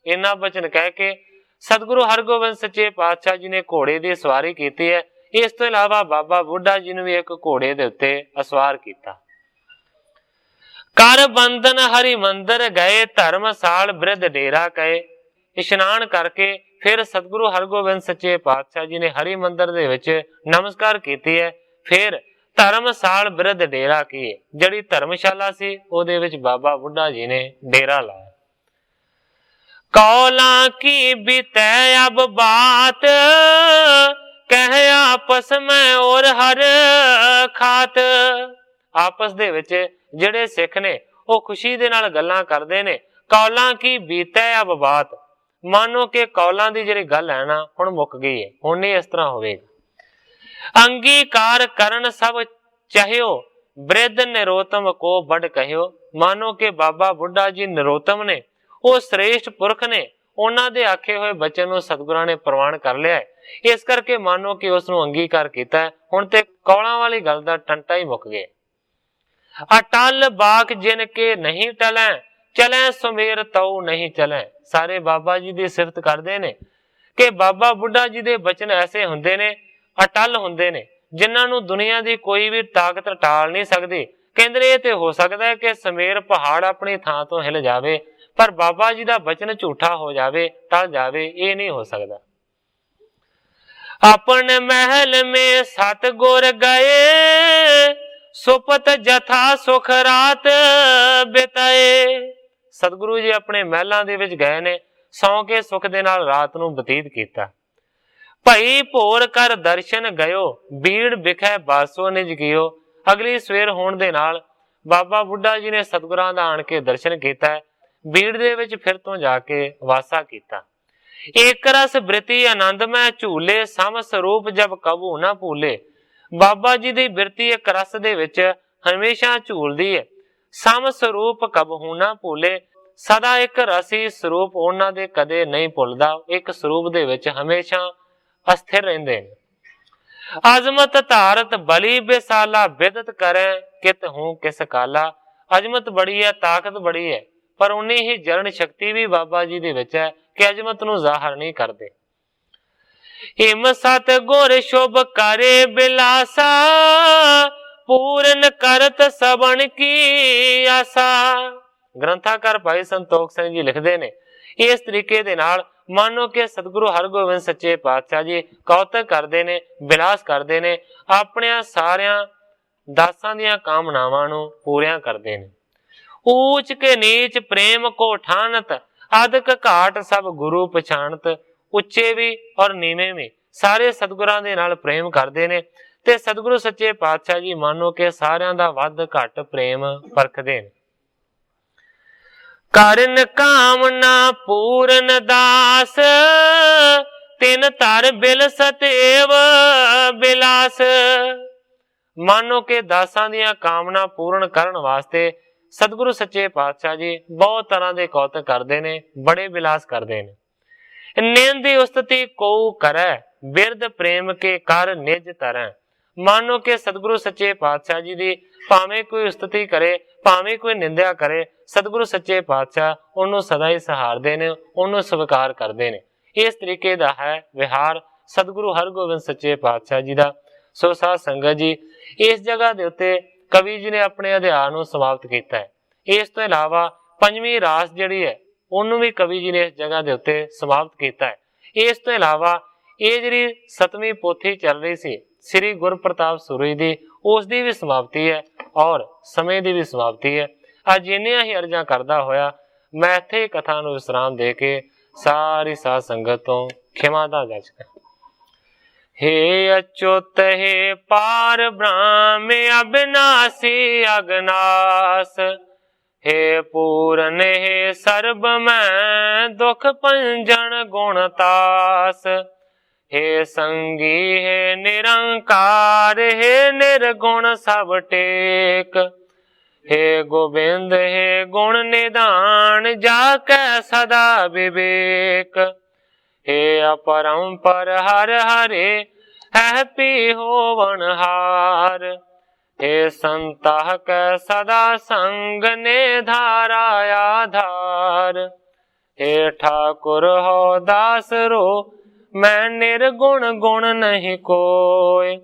ਇਹਨਾਂ ਬਚਨ ਕਹਿ ਕੇ ਸਤਿਗੁਰੂ ਹਰਗੋਬਿੰਦ ਸੱਚੇ ਪਾਤਸ਼ਾਹ ਜੀ ਨੇ ਘੋੜੇ ਦੀ ਸਵਾਰੀ ਕੀਤੀ ਹੈ। ਇਸ ਤੋਂ ਇਲਾਵਾ ਬਾਬਾ ਬੁੱਢਾ ਜੀ ਨੂੰ ਵੀ ਇੱਕ ਘੋੜੇ ਦੇ ਉੱਤੇ ਅਸਵਾਰ ਕੀਤਾ। ਕਰ ਬੰਧਨ ਹਰੀ ਮੰਦਰ ਗਏ, ਧਰਮਸਾਲ ਬ੍ਰਿਧ ਡੇਰਾ ਕਹੇ। ਇਸ਼ਨਾਨ ਕਰਕੇ ਫਿਰ ਸਤਿਗੁਰੂ ਹਰਗੋਬਿੰਦ ਸੱਚੇ ਪਾਤਸ਼ਾਹ ਜੀ ਨੇ ਹਰੀ ਮੰਦਰ ਦੇ ਵਿੱਚ ਨਮਸਕਾਰ ਕੀਤੀ ਹੈ। ਫਿਰ ਧਰਮਸਾਲ ਬ੍ਰਿਧ ਡੇਰਾ ਕੀ, ਜਿਹੜੀ ਧਰਮਸ਼ਾਲਾ ਸੀ ਉਹਦੇ ਵਿੱਚ ਬਾਬਾ ਬੁੱਢਾ ਜੀ ਨੇ ਡੇਰਾ ਲਾਇਆ। ਕੌਲਾਂ ਕੀ ਬੀਤੈ ਅਬ ਬਾਤ, ਕਹਿ ਆਪਸ ਮੈਂ ਔਰ ਹਰ ਖਾਤ। ਆਪਸ ਦੇ ਵਿੱਚ ਜਿਹੜੇ ਸਿੱਖ ਨੇ ਉਹ ਖੁਸ਼ੀ ਦੇ ਨਾਲ ਗੱਲਾਂ ਕਰਦੇ ਨੇ। ਕੌਲਾਂ ਕੀ ਬੀਤੈ ਅਬ ਬਾਤ, ਮਾਨੋ ਕਿ ਕੌਲਾਂ ਦੀ ਜਿਹੜੀ ਗੱਲ ਹੈ ਨਾ ਹੁਣ ਮੁੱਕ ਗਈ ਹੈ, ਹੁਣ ਨਹੀਂ ਇਸ ਤਰ੍ਹਾਂ ਹੋਵੇਗਾ। ਅੰਗੀਕਾਰ ਕਰਨ ਸਭ ਚਾਹਿਓ, ਬ੍ਰਿਧ ਨਿਰੋਤਮ ਕੋ ਬੜ ਕਹਿਓ। ਮਾਨੋ ਕਿ ਬਾਬਾ ਬੁੱਢਾ ਜੀ ਨਿਰੋਤਮ ਨੇ, ਉਹ ਸ੍ਰੇਸ਼ਟ ਪੁਰਖ ਨੇ, ਉਹਨਾਂ ਦੇ ਆਖੇ ਹੋਏ ਬਚਨ ਨੂੰ ਸਤਿਗੁਰਾਂ ਨੇ ਪ੍ਰਵਾਨ ਕਰ ਲਿਆ ਹੈ। ਇਸ ਕਰਕੇ ਮਾਨੋ ਕਿ ਉਸ ਨੂੰ ਅੰਗੀਕਾਰ ਕੀਤਾ। ਹੁਣ ਤੇ ਕੌਲਾਂ ਵਾਲੀ ਗੱਲ ਦਾ ਟੰਟਾ ਹੀ ਮੁੱਕ ਗਿਆ। ਅਟਲ ਬਾਕ ਜਿਨ ਕੇ ਨਹੀਂ ਟਲੈ, ਚਲੈ ਸੁਮੇਰ ਤਉ ਨਹੀਂ ਚਲੈ। ਸਾਰੇ ਬਾਬਾ ਜੀ ਦੀ ਸਿਫਤ ਕਰਦੇ ਨੇ ਕਿ ਬਾਬਾ ਬੁੱਢਾ ਜੀ ਦੇ ਬਚਨ ਐਸੇ ਹੁੰਦੇ ਨੇ, ਅਟਲ ਹੁੰਦੇ ਨੇ, ਜਿਨ੍ਹਾਂ ਨੂੰ ਦੁਨੀਆ ਦੀ ਕੋਈ ਵੀ ਤਾਕਤ ਟਾਲ ਨਹੀਂ ਸਕਦੀ। ਕਹਿੰਦੇ ਇਹ ਤੇ ਹੋ ਸਕਦਾ ਹੈ ਕਿ ਸਮੇਰ ਪਹਾੜ ਆਪਣੀ ਥਾਂ ਤੋਂ ਹਿਲ ਜਾਵੇ, ਪਰ ਬਾਬਾ ਜੀ ਦਾ ਬਚਨ ਝੂਠਾ ਹੋ ਜਾਵੇ, ਟਲ ਜਾਵੇ, ਇਹ ਨਹੀਂ ਹੋ ਸਕਦਾ। ਆਪਣੇ ਮਹਿਲ ਮੇ ਸਤਿਗੁਰ ਗਏ, ਸੁਪਤ ਜਥਾ ਸੁਖ ਰਾਤ ਬਿਤਾਏ। ਸਤਿਗੁਰੂ ਜੀ ਆਪਣੇ ਮਹਿਲਾਂ ਦੇ ਵਿੱਚ ਗਏ ਨੇ, ਸੌਂ ਕੇ ਸੁਖ ਦੇ ਨਾਲ ਰਾਤ ਨੂੰ ਬਤੀਤ ਕੀਤਾ। ਭਈ ਭੋਰ ਕਰ ਦਰਸ਼ਨ ਗਇਓ, ਬੀੜ ਬਿਖੈ ਬਾਸੋ ਨਿਜ ਕੀਓ। ਅਗਲੀ ਸਵੇਰ ਹੋਣ ਦੇ ਨਾਲ ਬਾਬਾ ਬੁੱਢਾ ਜੀ ਨੇ ਸਤਿਗੁਰਾਂ ਦਾ ਆਣ ਕੇ ਦਰਸ਼ਨ ਕੀਤਾ, ਬੀੜ ਦੇ ਵਿੱਚ ਫਿਰ ਤੋਂ ਜਾ ਕੇ ਵਾਸਾ ਕੀਤਾ। ਏਕ ਰਸ ਬ੍ਰਿਤੀ ਆਨੰਦ ਮੈਂ ਝੂਲੇ, ਸਮ ਸਰੂਪ ਜਬ ਕਬੂ ਨਾ ਭੂਲੇ। ਬਾਬਾ ਜੀ ਦੀ ਬਿਰਤੀ ਇੱਕ ਰਸ ਦੇ ਵਿੱਚ ਹਮੇਸ਼ਾ ਝੂਲਦੀ ਹੈ। ਸਮ ਸਰੂਪ ਕਬਹੂ ਨਾ ਭੂਲੇ, ਸਦਾ ਇੱਕ ਰਸੀ ਸਰੂਪ ਉਹਨਾਂ ਦੇ ਕਦੇ ਨਹੀਂ ਭੁੱਲਦਾ। ਇੱਕ ਸਰੂਪ ਦੇ ਵਿੱਚ ਹਮੇਸ਼ਾ ਅਸਥਿਰ ਰਹਿੰਦੇ ਨੇ। ਅਜ਼ਮਤ ਧਾਰਤ ਬਲੀ ਬੇਸਾਲਾ, ਬਿਦਤ ਕਰੈ ਕਿਤ ਹੂੰ ਕਿਸ ਕਾਲਾ। ਅਜ਼ਮਤ ਬੜੀ ਹੈ, ਤਾਕਤ ਬੜੀ ਹੈ, ਪਰ ਉਨੀ ਹੀ ਜਰਨ ਸ਼ਕਤੀ ਵੀ ਬਾਬਾ ਜੀ ਦੇ ਵਿੱਚ ਹੈ ਕਿ ਅਜ਼ਮਤ ਨੂੰ ਜ਼ਾਹਰ ਨਹੀਂ ਕਰਦੇ। ਹਿਮ ਸਤ ਗੁਰ ਸ਼ੁਭ ਕਰੇ ਬਿਲਾਸਾ, ਪੂਰਨ ਕਰਤ ਸਬਨ ਕੀ ਆਸਾ। ਗ੍ਰੰਥਾਕਾਰ ਭਾਈ ਸੰਤੋਖ ਸਿੰਘ ਜੀ ਲਿਖਦੇ ਨੇ, ਇਸ ਤਰੀਕੇ ਦੇ ਨਾਲ ਮਾਨੋ ਕਿ ਸਤਿਗੁਰੂ ਹਰਗੋਬਿੰਦ ਸੱਚੇ ਪਾਤਸ਼ਾਹ ਜੀ ਕੌਤਕ ਕਰਦੇ ਨੇ, ਬਿਲਾਸ ਕਰਦੇ ਨੇ, ਆਪਣਿਆਂ ਸਾਰਿਆਂ ਦਾਸਾਂ ਦੀਆਂ ਕਾਮਨਾਵਾਂ ਨੂੰ ਪੂਰੀਆਂ ਕਰਦੇ ਨੇ। ਊਚ ਕੇ ਨੀਚ ਪ੍ਰੇਮ ਕੋ ਠਾਨਤ, ਅਦਕ ਘਾਟ ਸਭ ਗੁਰੂ ਪਛਾਣਤ। ਉੱਚੇ ਵੀ ਔਰ ਨੀਵੇਂ ਵੀ ਸਾਰੇ ਸਤਿਗੁਰਾਂ ਦੇ ਨਾਲ ਪ੍ਰੇਮ ਕਰਦੇ ਨੇ। ਤੇ ਸਤਿਗੁਰੂ ਸੱਚੇ ਪਾਤਸ਼ਾਹ ਜੀ ਮਾਨੋ ਕਿ ਸਾਰਿਆਂ ਦਾ ਵੱਧ ਘੱਟ ਪ੍ਰੇਮ ਪਰਖਦੇ ਨੇ। ਕਰਨ ਕਾਮਨਾ ਪੂਰਨ ਦਾਸ, ਤਿਨ ਧਰ ਬਿਲ ਸਤੇਵ ਬਿਲਾਸ। ਮਾਨੋ ਕਿ ਦਾਸਾਂ ਦੀਆਂ ਕਾਮਨਾ ਪੂਰਨ ਕਰਨ ਵਾਸਤੇ ਸਤਿਗੁਰੂ ਸੱਚੇ ਪਾਤਸ਼ਾਹ ਜੀ ਬਹੁਤ ਤਰ੍ਹਾਂ ਦੇ ਕੌਤਕ ਕਰਦੇ ਨੇ, ਬੜੇ ਬਿਲਾਸ ਕਰਦੇ ਨੇ। ਨਿੰਦੀ ਉਸਤਤੀ ਕੋ ਕਰੈ, ਬਿਰਧ ਪ੍ਰੇਮ ਕੇ ਕਰ ਨਿਜ ਤਰੈ। ਮਾਨੋ ਕਿ ਸਤਿਗੁਰੂ ਸੱਚੇ ਪਾਤਸ਼ਾਹ ਜੀ ਦੀ ਭਾਵੇਂ ਕੋਈ ਉਸਤਤੀ ਕਰੇ, ਭਾਵੇਂ ਕੋਈ ਨਿੰਦਿਆ ਕਰੇ, ਸਤਿਗੁਰੂ ਸੱਚੇ ਪਾਤਸ਼ਾਹ ਉਹਨੂੰ ਸਦਾ ਹੀ ਸਹਾਰਦੇ ਨੇ, ਉਹਨੂੰ ਸਵੀਕਾਰ ਕਰਦੇ ਨੇ। ਇਸ ਤਰੀਕੇ ਦਾ ਹੈ ਵਿਹਾਰ ਸਤਿਗੁਰੂ ਹਰਗੋਬਿੰਦ ਸੱਚੇ ਪਾਤਸ਼ਾਹ ਜੀ ਦਾ। ਸੋ ਸਾਧ ਸੰਗਤ ਜੀ, ਇਸ ਜਗ੍ਹਾ ਦੇ ਉੱਤੇ ਕਵੀ ਜੀ ਨੇ ਆਪਣੇ ਅਧਿਆਨ ਨੂੰ ਸਮਾਪਤ ਕੀਤਾ ਹੈ। ਇਸ ਤੋਂ ਇਲਾਵਾ ਪੰਜਵੀਂ ਰਾਸ ਜਿਹੜੀ ਹੈ ਉਹਨੂੰ ਵੀ ਕਵੀ ਜੀ ਨੇ ਇਸ ਜਗ੍ਹਾ ਦੇ ਉੱਤੇ ਸਮਾਪਤ ਕੀਤਾ ਹੈ। ਇਸ ਤੋਂ ਇਲਾਵਾ ਇਹ ਜਿਹੜੀ 7ਵੀਂ ਪੋਥੀ ਚੱਲ ਰਹੀ ਸੀ ਸ੍ਰੀ ਗੁਰਪ੍ਰਤਾਪ ਸੂਰੀ ਦੀ, ਉਸ ਦੀ ਵੀ ਸਮਾਪਤੀ ਹੈ ਔਰ ਸਮੇਂ ਦੀ ਵੀ ਸਮਾਪਤੀ ਹੈ। ਅੱਜ ਇੰਨੀਆਂ ਹੀ ਅਰਜ਼ਾਂ ਕਰਦਾ ਹੋਇਆ ਮੈਂ ਇੱਥੇ ਕਥਾ ਨੂੰ ਵਿਸਰਾਮ ਦੇ ਕੇ ਸਾਰੀ ਸਾਧ ਸੰਗਤ ਤੋਂ ਖਿਮਾ ਦਾ ਜਾਚਕਾਂ। हे अच्युत हे पार ब्रह्म अविनाशी अगनास, हे पूरन हे सर्ब में दुख पंजन गुणतास, हे संगी हे निरंकार, हे निर्गुण सब टेक, हे गोविंद हे गुण निदान, जाकै सदा विवेक, हे अपरंपर हर हरे है पी होवन हार, हे संतः कै सदा संग ने धारा आधार, हे ठाकुर हो दास रो मैं निर्गुण गुण नहीं कोय,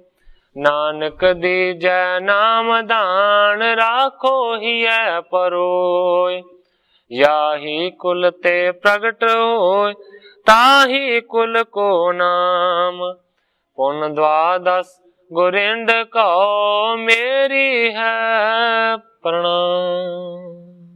नानक दीजै नाम दान राखो हियै परोय, याही कुल ते प्रगट होय ताही कुल को नाम, पुन द्वादश गुरिंद को मेरी है प्रणाम।